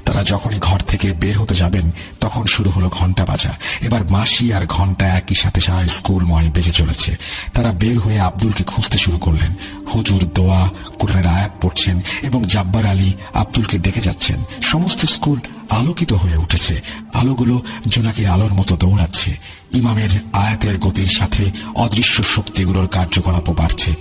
তারা যখনই ঘর থেকে বের হতে যাবেন তখন শুরু হলো ঘন্টা বাজা। এবার বাঁশি আর ঘন্টা একই সাথে সারা স্কুলময় বেজে চলেছে। তারা বের হয়ে আব্দুলকে খুঁজতে শুরু করলেন। হুজুর দোয়া, কোরআনের আয়াত পড়ছেন এবং জাব্বার আলী আব্দুলকে ডেকে যাচ্ছেন। সমস্ত স্কুল আলোকিত হয়ে উঠেছে। আলোগুলো জোনাকি আলোর মতো দৌড়াচ্ছে। ইমামের আয়াতের গতির সাথে অদৃশ্য শক্তিগুলোর কার্যকলাপও বাড়ছে,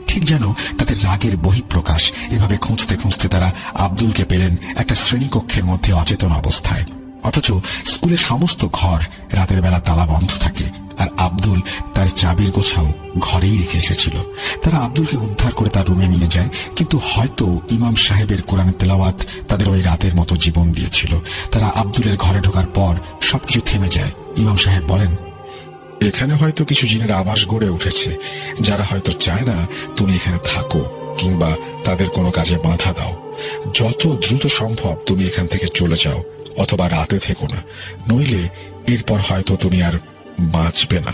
ঠিক যেন তাদের রাগের বহিঃপ্রকাশ। এভাবে খুঁজতে খুঁজতে তারা আব্দুলকে পেলেন একটা শ্রেণীকক্ষের মধ্যে অচেতন অবস্থায়। অথচ স্কুলের সমস্ত ঘর রাতের বেলা তালা বন্ধ থাকে, আর আব্দুল তার চাবির গোছাও ঘরেই রেখে এসেছিল। তারা আব্দুলকে উদ্ধার করে তার রুমে নিয়ে যায়, কিন্তু হয়তো ইমাম সাহেবের কোরআনের তেলাওয়াত তাদের ওই রাতের মতো জীবন দিয়েছিল। তারা আব্দুলের ঘরে ঢোকার পর সবকিছু থেমে যায়। ইমাম সাহেব বলেন, এখানে হয়তো কিছু জিনের আবাস গড়ে উঠেছে, যারা হয়তো চায় না তুমি এখানে থাকো কিংবা তাদের কোনো কাজে বাধা দাও। যত দ্রুত সম্ভব তুমি এখান থেকে চলে যাও, অথবা রাতে থেকো না, নইলে এরপর হয়তো তুমি আর বাঁচবে না।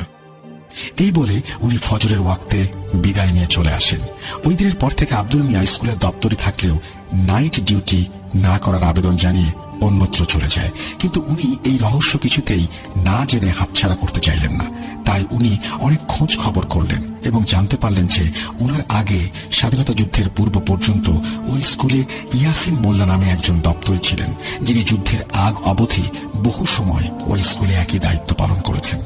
এই বলে উনি ফজরের ওয়াক্তে বিদায় নিয়ে চলে আসেন। ওই দিনের পর থেকে আব্দুল মিয়া স্কুলের দপ্তরে থাকলেও নাইট ডিউটি না করার আবেদন জানিয়ে অন্যত্র চলে যায়। কিন্তু উনি এই রহস্য কিছুতেই না জেনে হাতছাড়া করতে চাইলেন না। তাই উনি অনেক খোঁজ খবর করলেন এবং জানতে পারলেন যে উনার আগে স্বাধীনতা যুদ্ধের পূর্ব পর্যন্ত ওই স্কুলে ইয়াসিন মোল্লা নামে একজন দপ্তরি ছিলেন, যিনি যুদ্ধের আগ অবধি বহু সময় ওই স্কুলে একই দায়িত্ব পালন করেছেন।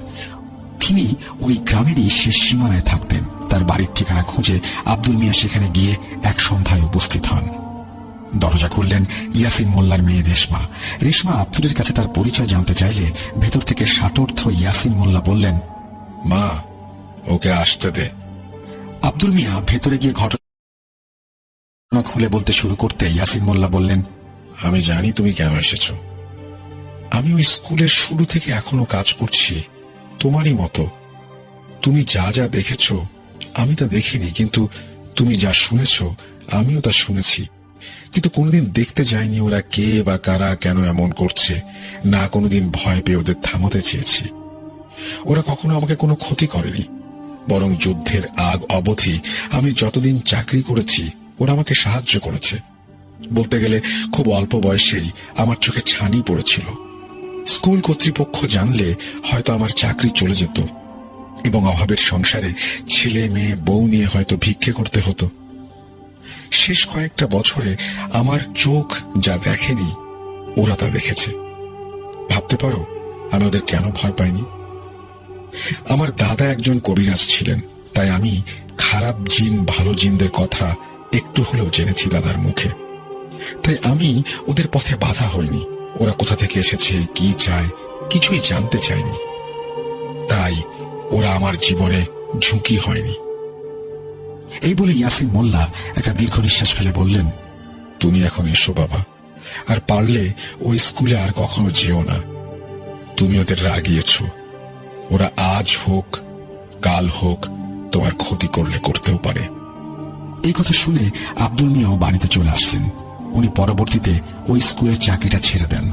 তিনি ওই গ্রামেরই শেষ সীমানায় থাকতেন। তার বাড়ির ঠিকানা খুঁজে আব্দুল মিয়া সেখানে গিয়ে এক সন্ধ্যায় উপস্থিত হন। দরজা খুললেন ইয়াসিন মোল্লার মেয়ে রেশমা। রেশমা আব্দুলের কাছে তার পরিচয় জানতে চাইলে ভেতর থেকে ষাটোর্ধ ইয়াসিন মোল্লা বললেন, মা, ওকে আসতে দে। আব্দুল মিয়া ভেতরে গিয়ে ঘটনা খুলে বলতে শুরু করতে ইয়াসিন মোল্লা বললেন, আমি জানি তুমি কেন এসেছো। আমি ওই স্কুলের শুরু থেকে এখনো কাজ করছি, তোমারই মতো। তুমি যা যা দেখেছো আমি তা দেখিনি, কিন্তু তুমি যা শুনেছো আমিও তা শুনেছি। কিন্তু কোনোদিন দেখতে যায়নি ওরা কে বা কারা কেন এমন করছে, না কোনোদিন ভয় পেয়ে ওদের থামাতে চেয়েছি। ওরা কখনো আমাকে কোনো ক্ষতি করেনি, বরং যুদ্ধের আগ অবধি আমি যতদিন চাকরি করেছি ওরা আমাকে সাহায্য করেছে। বলতে গেলে খুব অল্প বয়সেই আমার চোখে ছানি পড়েছিল। স্কুল কর্তৃপক্ষ জানলে হয়তো আমার চাকরি চলে যেত এবং অভাবের সংসারে ছেলে মেয়ে বউ নিয়ে হয়তো ভিক্ষে করতে হতো। শেষ কয়েকটা বছরে আমার চোখ যা দেখেনি ওরা তা দেখেছে। ভাবতে পারো আমি ওদের কেন ভয় পাইনি? আমার দাদা একজন কবিরাজ ছিলেন, তাই আমি খারাপ জিন ভালো জিনদের কথা একটু হলেও জেনেছি দাদার মুখে। তাই আমি ওদের পথে বাধা হইনি। ওরা কোথা থেকে এসেছে, কি চায়, কিছুই জানতে চায়নি। তাই ওরা আমার জীবনে ঝুঁকি হয়নি। এই বলে ইয়াসিন মোল্লা একটা দীর্ঘ নিঃশ্বাস ফেলে বললেন, তুমি এখন এসো বাবা, আর পারলে ওই স্কুলে আর কখনো যেও না। তুমি ওদের রাগিয়েছ, ওরা আজ হোক কাল হোক তোমার ক্ষতি করলে করতেও পারে। এই কথা শুনে আব্দুল মিয়াও বাড়িতে চলে আসলেন। উনি পরবর্তীতে ওই স্কুলের চাকরিটা ছেড়ে দেন।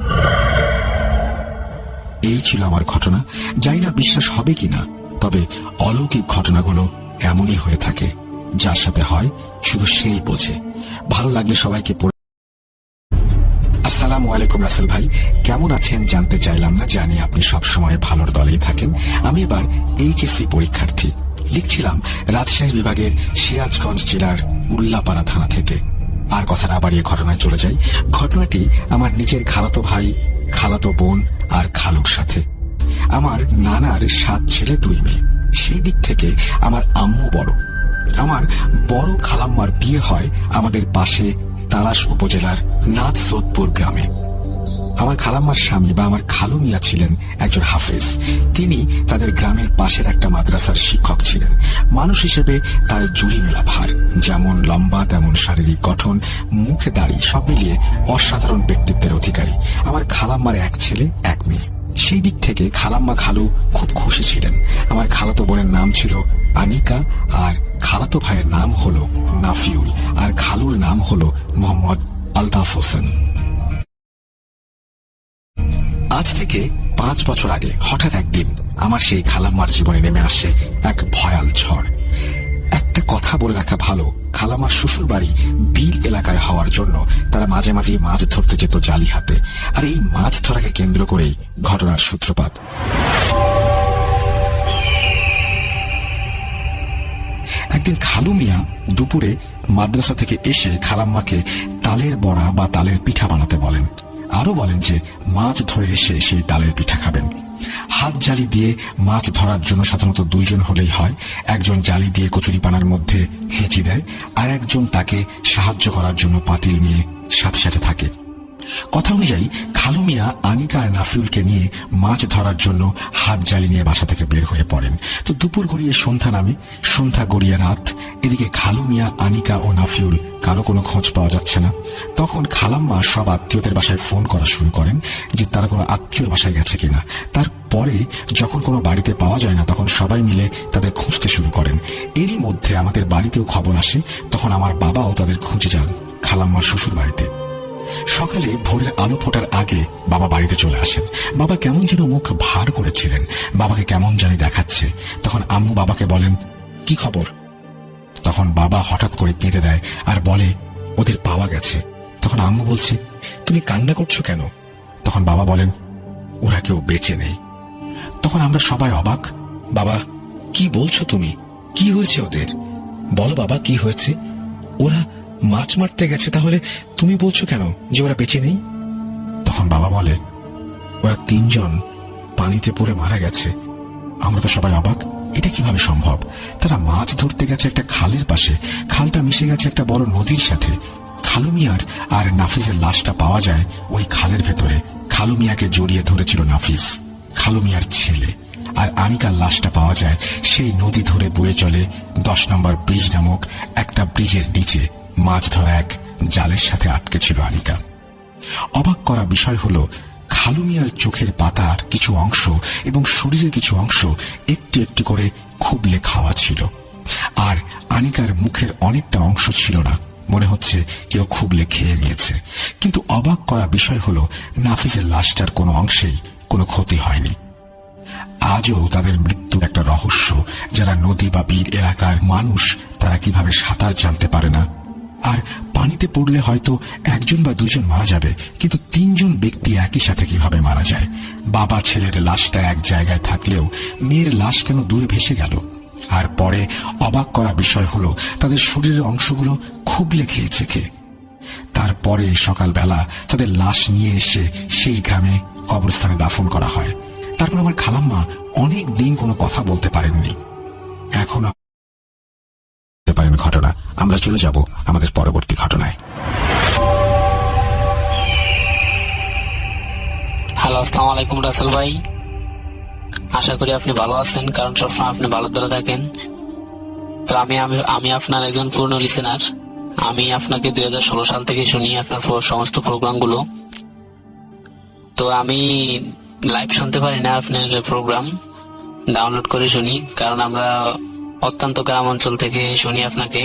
এই ছিল আমার ঘটনা। জানি না বিশ্বাস হবে কিনা, তবে অলৌকিক ঘটনাগুলো এমনই হয়ে থাকে। যার সাথে হয় শুধু সেই বোঝে। ভালো লাগলে সবাইকে আসসালামু আলাইকুম রাসেল ভাই, কেমন আছেন জানতে চাইলাম না। জানি আপনি সবসময় ভালোর দলেই থাকেন। আমি এবার এইচএসসি পরীক্ষার্থী। লিখছিলাম রাজশাহী বিভাগের সিরাজগঞ্জ জেলার উল্লাপাড়া থানা থেকে। আর কথা না বাড়িয়ে ঘটনায় চলে যাই। ঘটনাটি আমার নিজের খালাতো ভাই, খালাতো বোন আর খালুর সাথে। আমার নানার 7 ছেলে 2 মেয়ে। সেই দিক থেকে আমার আম্মু বড়। আমার বড় খালাম্মার বিয়ে হয় আমাদের পাশে তালাশ উপজেলার নাথসোদপুর গ্রামে। আমার খালাম্মার স্বামী বা আমার খালু মিয়া ছিলেন একজন হাফেজ। তিনি তাদের গ্রামের পাশের একটা মাদ্রাসার শিক্ষক ছিলেন। মানুষ হিসেবে তার জুড়ি মেলা ভার, যেমন লম্বা তেমন শারীরিক গঠন, মুখে দাড়ি, সব মিলিয়ে অসাধারণ ব্যক্তিত্বের অধিকারী। আমার খালাম্মার 1 ছেলে 1 মেয়ে। সেই দিক থেকে খালাম্মা খালু খুব খুশি ছিলেন। আমার খালাতো বোনের নাম ছিল আনিকা, আর খালাতো ভাইয়ের নাম হলো নাফিউল, আর খালুর নাম হলো মোহাম্মদ আলতাফ হোসেন। আজ থেকে 5 বছর আগে হঠাৎ একদিন আমার সেই খালাম্মার জীবনে নেমে আসে এক ভয়াল ঝড়। একটা কথা বলে রাখা ভালো, খালাম্মার শ্বশুর বাড়ি বিল এলাকায় হওয়ার জন্য তারা মাঝে মাঝে মাছ ধরতে যেত জালি হাতে। আর এই মাছ ধরাকে কেন্দ্র করেই ঘটনার সূত্রপাত। একদিন খালু মিয়া দুপুরে মাদ্রাসা থেকে এসে খালাম্মাকে তালের বড়া বা তালের পিঠা বানাতে বলেন। আরো বলেন যে মাছ ধরে এসে সেই তালের পিঠা খাবেন। হাত জালি দিয়ে মাছ ধরার জন্য সাধারণত 2 জন হলেই হয়। একজন জালি দিয়ে কচুরিপানার মধ্যে হেঁচি দেয়, আর একজন তাকে সাহায্য করার জন্য পাতিল নিয়ে সাথে সাথে থাকে। কথা অনুযায়ী খালু মিয়া আনিকা আর নাফিউলকে নিয়ে মাছ ধরার জন্য হাত জালি নিয়ে বাসা থেকে বের হয়ে পড়েন। তো দুপুর গড়িয়ে সন্ধ্যা নামে, সন্ধ্যা গড়িয়ে রাত। এদিকে খালু মিয়া, আনিকা ও নাফিউল কারো কোনো খোঁজ পাওয়া যাচ্ছে না। তখন খালাম্মা সব আত্মীয়দের বাসায় ফোন করা শুরু করেন যে তারা কোনো আত্মীয়র বাসায় গেছে কিনা। তারপরে যখন কোনো বাড়িতে পাওয়া যায় না, তখন সবাই মিলে তাদের খুঁজতে শুরু করেন। এরই মধ্যে আমাদের বাড়িতেও খবর আসে। তখন আমার বাবাও তাদের খুঁজে যান খালাম্মার শ্বশুর বাড়িতে। সকালে ভোরের আলো ফোটার আগে বাবা বাড়িতে চলে আসেন। বাবা কেমন যেন মুখ ভার করেছিলেন, বাবাকে কেমন জানি দেখাচ্ছে। তখন আম্মু বাবাকে বলেন, কি খবর? তখন বাবা হঠাৎ করে কেঁদে দেয় আর বলে, ওদের পাওয়া গেছে। তখন আম্মু বলছে, তুমি কান্না করছো কেন? তখন বাবা বলেন, ওরা কেউ বেঁচে নেই। তখন আমরা সবাই অবাক। বাবা, কি বলছো তুমি? কি হয়েছে ওদের? বলো বাবা, কি হয়েছে? ওরা মাছ মারতে গেছে, তাহলে তুমি বলছো কেন যে ওরা বেঁচে নেই? তখন বাবা বলে, ওরা 3 জন পানিতে পড়ে মারা গেছে। আমরা তো সবাই অবাক, এটা কিভাবে সম্ভব? তারা মাছ ধরতে গেছে একটা খালের পাশে, খালটা মিশে গেছে একটা বড় নদীর সাথে। খালু মিয়ার আর নাফিজের লাশটা পাওয়া যায় ওই খালের ভেতরে। খালু মিয়াকে জড়িয়ে ধরেছিল নাফিজ, খালু মিয়ার ছেলে। আর আনিকার লাশটা পাওয়া যায় সেই নদী ধরে বয়ে চলে 10 নম্বর ব্রিজ নামক একটা ব্রিজের নিচে। মাছ ধরা এক জালের সাথে আটকে ছিল আনিকা। অবাক করা বিষয় হলো, খালু মিয়ার চোখের পাতার কিছু অংশ এবং শরীরের কিছু অংশ একটু একটু করে খুবলে খাওয়া ছিল, আর আনিকার মুখের অনেকটা অংশ ছিল না, মনে হচ্ছে কেউ খুবলে খেয়ে নিয়েছে। কিন্তু অবাক করা বিষয় হলো নাফিসের লাশটার কোনো অংশেই কোনো ক্ষতি হয়নি। আজও তাদের মৃত্যু একটা রহস্য। যারা নদী বা বিল এলাকার মানুষ তারা কিভাবে সাঁতার জানতে পারে না, আর পানিতে পড়লে হয়তো একজন বা দুজন মারা যাবে, কিন্তু 3 জন ব্যক্তি একই সাথে কিভাবে মারা যায়? বাবা ছেলের লাশটা এক জায়গায় থাকলেও মেয়ের লাশ কেন দূরে ভেসে গেল? আর পরে অবাক করা বিষয় হলো তাদের শরীরের অংশগুলো খুবলে খেয়েছে কে? তারপরে সকালবেলা তাদের লাশ নিয়ে এসে সেই গ্রামে কবরস্থানে দাফন করা হয়। তারপর আমার খালাম্মা অনেক দিন কোনো কথা বলতে পারেননি। এখন পারেন ঘটনা। আমরা চলে যাব আমাদের পরবর্তী ঘটনায়। হ্যালো, আসসালামু আলাইকুম রাসেল ভাই। আশা করি আপনি ভালো আছেন, কারণ সবসময় আপনি ভালো ধরে থাকেন। তো আমি আপনার একজন পুরনো লিসেনার। আমি আপনাকে 2016 সাল থেকে শুনি আপনার সমস্ত প্রোগ্রামগুলো। তো আমি লাইভ শুনতে পারি না, আপনার প্রোগ্রাম ডাউনলোড করে শুনি, কারণ আমরা অত্যন্ত গ্রাম অঞ্চল থেকে শুনি আপনাকে।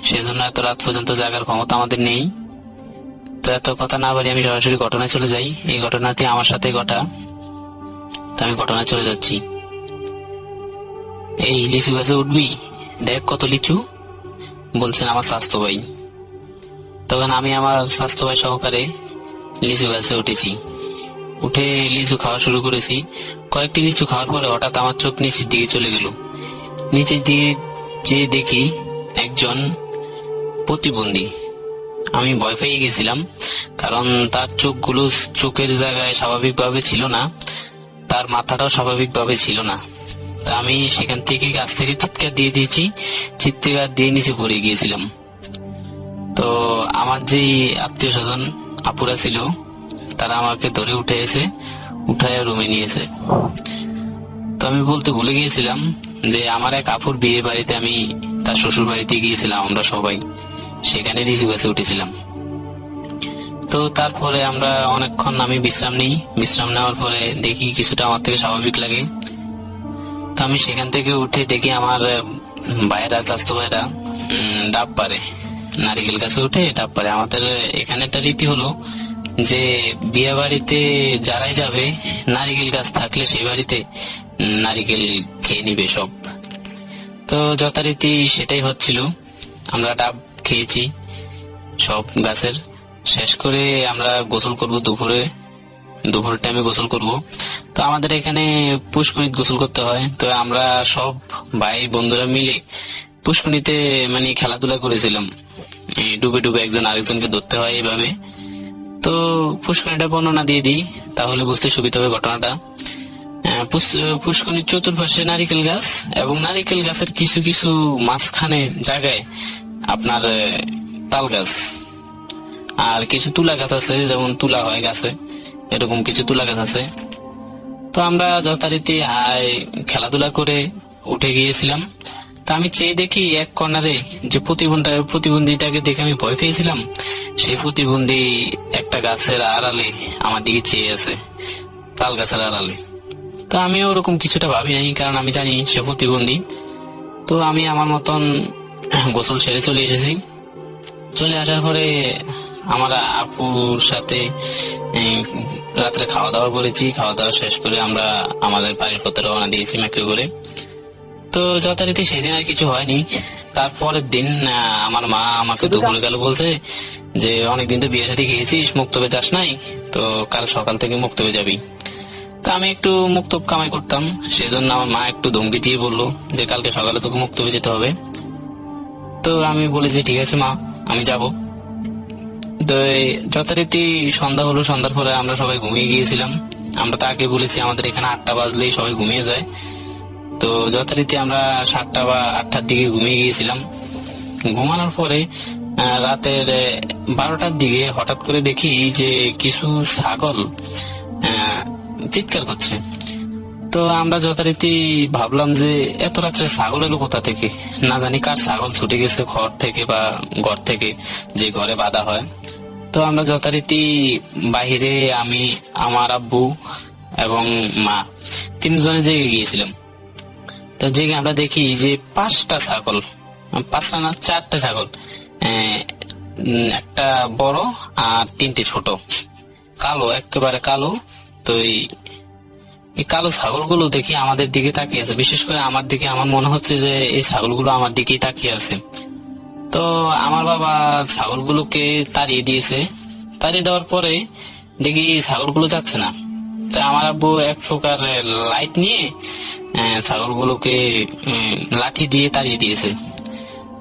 সেজন্য এত রাত পর্যন্ত জাগার ক্ষমতা আমাদের নেই। তো এত কথা না বলি, আমি সরাসরি ঘটনায় চলে যাই। এই ঘটনাটি আমার সাথে ঘটা, তো আমি ঘটনায় চলে যাচ্ছি। এই লিচু গাছে উঠবি, দেখ কত লিচু, বলছেন আমার স্বাস্থ্য ভাই। তখন আমি আমার স্বাস্থ্য ভাই সহকারে লিচু গাছে উঠেছি। উঠে লিচু খাওয়া শুরু করেছি। কয়েকটি লিচু খাওয়ার পরে হঠাৎ আমার চোখ নিচের দিকে চলে গেল। নিচের দিকে যে দেখি একজন প্রতিবন্ধী। আমি ভয় পেয়ে গেছিলাম, কারণ তার চোখগুলো চোখের জায়গায় স্বাভাবিকভাবে ছিল না, তার মাথাটাও স্বাভাবিকভাবে ছিল না। তা আমি সেখান থেকে গাছ থেকে চিৎকার দিয়ে দিয়েছি, চিৎকার দিয়ে নিচে পড়ে গিয়েছিলাম। তো আমার যে আত্মীয় স্বজন আপুরা ছিল তারা আমাকে ধরে উঠে এসে উঠায় রুমে নিয়েছে। তো আমি বলতে ভুলে গিয়েছিলাম যে আমার এক আপুর বিয়ে বাড়িতে আমি তার শ্বশুর বাড়িতে গিয়েছিলাম, আমরা সবাই সেখানে লিচু গাছে উঠেছিলাম। তো তারপরে আমরা অনেকক্ষণ আমি বিশ্রাম নিই। বিশ্রাম নেওয়ার পরে দেখি কিছুটা আমার থেকে স্বাভাবিক লাগে। তো আমি সেখান থেকে উঠে দেখি আমার ভাইয়েরা, চাচাতো ভাইরা ডাব পারে, নারিকেল গাছে উঠে ডাব পারে। আমাদের এখানে একটা রীতি হলো যে বিয়ে বাড়িতে যারাই যাবে, নারিকেল গাছ থাকলে সেই বাড়িতে নারিকেল খেয়ে নিবে সব। তো যথারীতি সেটাই হচ্ছিল। আমরা ডাব খেয়েছি সব গাছের। শেষ করে আমরা গোসল করব দুপুরের টাইমে গোসল করব। তো আমাদের এখানে পুষ্করিতে গোসল করতে হয়। তো আমরা সব ভাই বন্ধুরা মিলে পুষ্করিতে মানে খেলাধুলা করেছিলাম। ডুবে ডুবে একজন আরেকজনকে ধরতে হয় এইভাবে। তো পুষ্করিটা বর্ণনা দিয়ে দিই, তাহলে বুঝতে সুবিধা হবে ঘটনাটা। পুষ্করিণীর চতুর্পাশে নারিকেল গাছ, এবং নারিকেল গাছের কিছু কিছু মাঝখানে জায়গায় আপনার তাল গাছ আর কিছু তুলা গাছ আছে, যেমন তুলা হয় গাছে, এরকম কিছু তুলা গাছ আছে। তো আমরা যথারীতি খেলাধুলা করে উঠে গিয়েছিলাম। তা আমি চেয়ে দেখি এক কর্নারে যে প্রতিবন্ধীটাকে দেখে আমি ভয় পেয়েছিলাম, সেই প্রতিবন্ধী একটা গাছের আড়ালে আমার দিকে চেয়ে আছে, তাল গাছের আড়ালে। তো আমিও ওরকম কিছুটা ভাবি নাই, কারণ আমি জানি সে প্রতিবন্ধী। তো আমি আমার মতন গোসল সেরে চলে এসেছি। চলে আসার পরে আমরা আপুর সাথে রাত্রে খাওয়া দাওয়া করেছি। খাওয়া দাওয়া শেষ করে আমরা আমাদের বাড়ির পথে রওনা দিয়েছি মেট্রো করে। তো যথারীতি সেদিন আর কিছু হয়নি। তারপরের দিন আমার মা আমাকে দুপুরে গেল বলছে যে অনেকদিন তো বিয়ে শাদী খেয়েছিস, মুক্তবে যাস নাই, তো কাল সকাল থেকে মুক্তবে যাবি। তা আমি একটু মুক্তব কামাই করতাম, সেজন্য আমার মা একটু ধমকি দিয়ে বললো যে কালকে সকালে তোকে মুক্তবে যেতে হবে। তো আমি বলেছি ঠিক আছে মা, আমি যাব। তো যথারীতি সন্ধ্যা হলো। সন্ধ্যার পরে আমরা সবাই ঘুমিয়ে গিয়েছিলাম। আমরা তো আগে বলেছি আমাদের এখানে 8টা বাজলেই সবাই ঘুমিয়ে যায়। তো যথারীতি আমরা 7টা বা 8টার দিকে ঘুমিয়ে গিয়েছিলাম। ঘুমানোর পরে রাতের 12টার দিকে হঠাৎ করে দেখি যে কিছু ছাগল চিৎকার করছে। তো আমরা যথারীতি ভাবলাম যে এত রাত্রে ছাগল এলো কোথা থেকে, না জানি কার ছাগল ছুটে গেছে ঘর থেকে বা ঘর থেকে যে ঘরে বাঁধা হয়। তো আমরা যথারীতি বাহিরে আমি, আমার আব্বু এবং মা 3 জনে জেগে গিয়েছিলাম। তো জেগে আমরা দেখি যে 5টা ছাগল, 5টা না 4টা ছাগল একটা বড় আর 3টে ছোট, কালো, একেবারে কালো। তো এই কালো ছাগলগুলো দেখি আমাদের দিকে তাকিয়ে আছে, বিশেষ করে আমার দিকে। আমার মনে হচ্ছে যে এই ছাগলগুলো আমার দিকেই তাকিয়ে আছে। তো আমার বাবা ছাগলগুলোকে তাড়িয়ে দিয়েছে। তাড়িয়ে দেওয়ার পরে দেখি ছাগলগুলো যাচ্ছে না। তো আমার আব্বু এক প্রকার লাইট নিয়ে ছাগলগুলোকে লাঠি দিয়ে তাড়িয়ে দিয়েছে।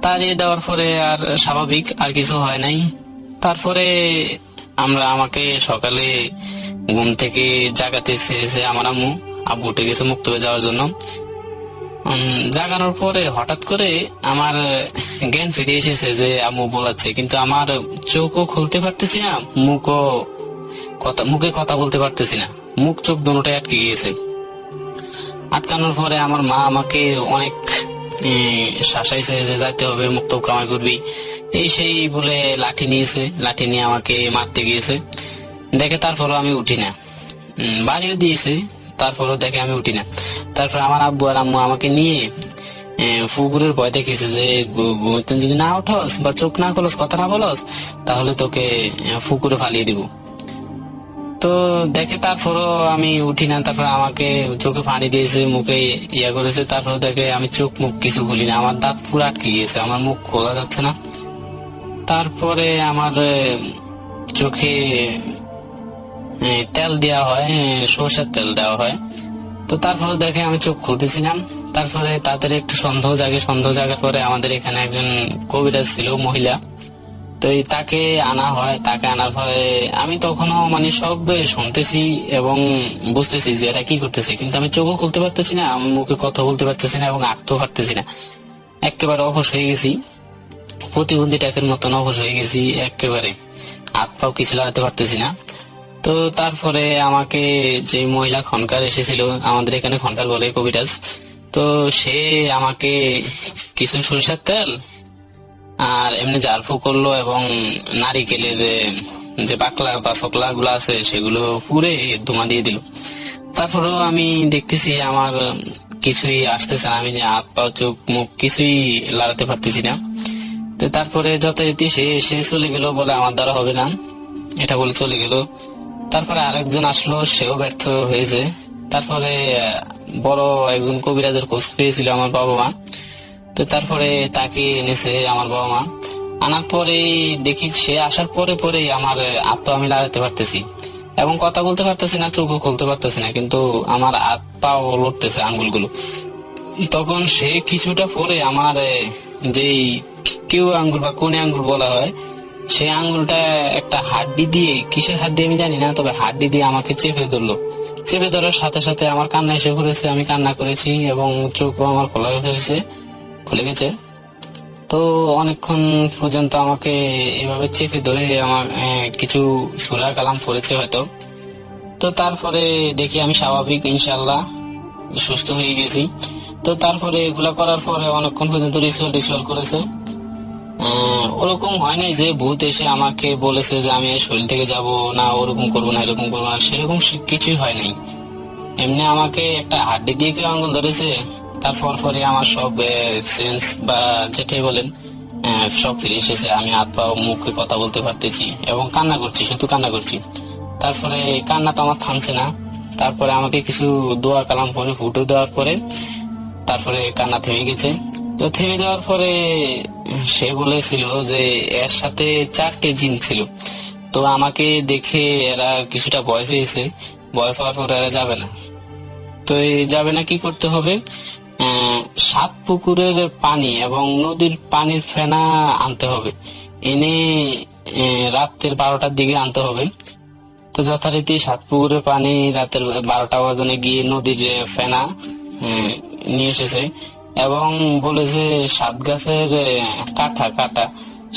তাড়িয়ে দেওয়ার পরে আর স্বাভাবিক আর কিছু হয় নাই। তারপরে আমাকে সকালে ঘুম থেকে জাগাতে চেয়েছে আমার আব্বু উঠে গেছে মুক্ত হয়ে যাওয়ার জন্য। জাগানোর পরে হঠাৎ করে আমার জ্ঞান ফিরে এসেছে যে আম্মু বলাচ্ছে, কিন্তু আমার চোখও খুলতে পারতেছি না, মুখে কথা বলতে পারতেছি না। মুখ চোখ দুটোটাই আটকে গিয়েছে। আটকানোর পরে আমার মা আমাকে অনেক শাসাইছে যে যাইতে হবে, মুক্ত কামাই করবি, এই সেই বলে লাঠি নিয়েছে। লাঠি নিয়ে আমাকে মারতে গিয়েছে। দেখে তারপরও আমি উঠি না, বাড়িও দিয়েছে, তারপরও দেখে আমি উঠি না। তারপর আমার আব্বু আর আম্মু আমাকে নিয়ে পুকুরের ভয় দেখিয়েছে যে ঘুমতে যদি না উঠস বা চোখ না খোলস, কথা না বলস, তাহলে তোকে পুকুরে ফালিয়ে দিব। তো দেখে তারপরও আমি উঠি না। তারপর আমাকে চোখে পানি দিয়েছে, মুখে ইয়া করেছে। তারপর দেখে আমি চোখ মুখ কিছু খুলি না, আমার দাঁত পুরো আটকে গিয়েছে, আমার মুখ খোলা যাচ্ছে না। তারপরে আমার চোখে তেল দেওয়া হয়, সরষের তেল দেওয়া হয়। তো তারপরে দেখে আমি চোখ খুলতেছি না। তারপরে তাদের একটু সন্দেহ জাগার পরে আমাদের এখানে একজন কবিরাজ ছিল, মহিলা। তো তাকে আনা হয়। তাকে আনার পরে আমি তখনও মানে সব শুনতেছি এবং বুঝতেছি যে এরা কি করতেছে, কিন্তু আমি চোখও খুলতে পারতেছি না, আমি মুখে কথা বলতে পারতেছি না এবং আঁকতেও পারতেছি না। একেবারে অবশ হয়ে গেছি, প্রতিবন্ধী টাইপের মতন অবশ হয়ে গেছি। একেবারে হাত পাও কিছু লাগাতে পারতেছি না। তো তারপরে আমাকে যে মহিলা খনকার এসেছিল, আমাদের এখানে খনকার বলে কবিরাজ, তো সে আমাকে কিছু সরিষার তেল আর এমনি ঝাড়ফু করলো এবং নারিকেলের যে বাকলা বা সকলা গুলো আছে সেগুলো পুড়ে ধোঁয়া দিয়ে দিল। তারপরেও আমি দেখতেছি আমার কিছুই আসতেছে না, আমি যে হাত পা চোখ মুখ কিছুই লাগাতে পারতেছি না। তো তারপরে যথারীতি সে চলে গেল, বলে আমার দ্বারা হবে না, এটা বলে চলে গেল। তারপরে আরেকজন আসলো, সেও ব্যর্থ হয়েছে। তারপরে বড় একজন কবিরাজের খোঁজ পেয়েছিল আমার বাবা মা। তো তারপরে তাকে এনেছে আমার বাবা মা। আনার পরে দেখি সে আসার পরে আমার হাত পা আমি লাগাতে পারতেছি এবং কথা বলতে পারতেছি না, চোখও খুলতে পারতেছি না, কিন্তু আমার হাত পাও লড়তেছে আঙ্গুলগুলো। তখন সে কিছুটা পরে আমার যেই কেউ আঙ্গুল বা কোনে আঙ্গুল বলা হয়, সেই আঙ্গুলটা একটা হাড্ডি দিয়ে, কিসের হাড্ডি আমি জানি না, তবে হাড্ডি দিয়ে আমাকে চেপে ধরলো। চেপে ধরার সাথে সাথে আমার কান্না এসে পড়েছে, আমি কান্না করেছি এবং চোখও আমার খুলে গেছে। তো অনেকক্ষণ পর্যন্ত আমাকে এভাবে চেপে ধরে আমার কিছু সূরা কালাম পড়েছে হয়তো। তো তারপরে দেখি আমি স্বাভাবিক, ইনশাআল্লাহ সুস্থ হয়ে গেছি। তো তারপরে এগুলা করার পরে অনেকক্ষণ পর্যন্ত রিচুয়াল করেছে। ওরকম হয় নাই যে ভূত এসে আমাকে বলেছে যে আমি শরীর থেকে যাব না, ওরকম করবো না, এরকম করবো না, সেরকম কিছুই হয় নাই। এমনি আমাকে একটা হাড্ডি দিয়ে কেউ আঙ্গুল ধরেছে। তারপর পরে আমার সব সেন্স বা যেটাই বলেন সব ফিরে এসেছে। আমি হাত পা মুখে কথা বলতে পারতেছি এবং কান্না করছি, শুধু কান্না করছি। তারপরে কান্না তো আমার থামছে না। তারপরে আমাকে কিছু দোয়া কালাম পরে ফুটো দেওয়ার পরে তারপরে কান্না থেমে গেছে। তো থেমে যাওয়ার পরে সে বলেছিল যে এর সাথে 4টে জিন ছিল। তো আমাকে দেখে এরা কিছুটা ভয় পেয়েছে। ভয় পাওয়ার পরে এরা যাবে না। তো যাবে না, কি করতে হবে, 7 পুকুরের পানি এবং নদীর পানির ফেনা আনতে হবে, এনে রাতের 12টার দিকে আনতে হবে। তো যথারীতি 7 পুকুরের পানি রাতের 12টা বাজনে গিয়ে নদীর ফেনা নিয়ে এসেছে এবং বলেছে 7 গাছের কাটা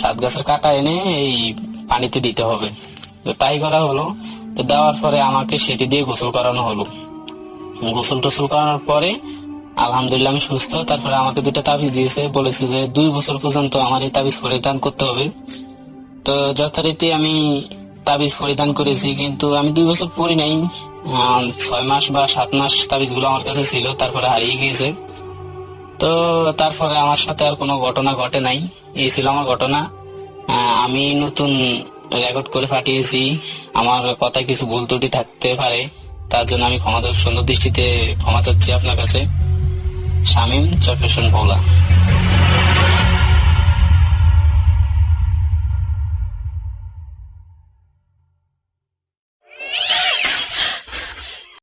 7 গাছের কাটা এনে এই পানিতে দিতে হবে। তো তাই করা হলো। তো দেওয়ার পরে আমাকে সেটি দিয়ে গোসল করানো হলো। গোসল টোসল করানোর পরে আলহামদুলিল্লাহ আমি সুস্থ। তারপরে আমাকে 2টা তাবিজ দিয়েছে, বলেছে যে 2 বছর পর্যন্ত আমার এই তাবিজ পরিধান করতে হবে। তো যথারীতি আমি তাবিজ পরিধান করেছি, কিন্তু আমি 2 বছর পরি নাই, 6 মাস বা 7 মাস তাবিজ গুলো আমার কাছে ছিল, তারপরে হারিয়ে গিয়েছে। তো তারপরে আমার সাথে আর কোনো ঘটনা ঘটে নাই। এই ছিল আমার ঘটনা। আমি নতুন রেকর্ড করে পাঠিয়েছি, আমার কথায় কিছু ভুল ত্রুটি থাকতে পারে, তার জন্য আমি সুন্দর দৃষ্টিতে ক্ষমা চাচ্ছি আপনার কাছে। শামীম চট্টগ্রাম ভোলা।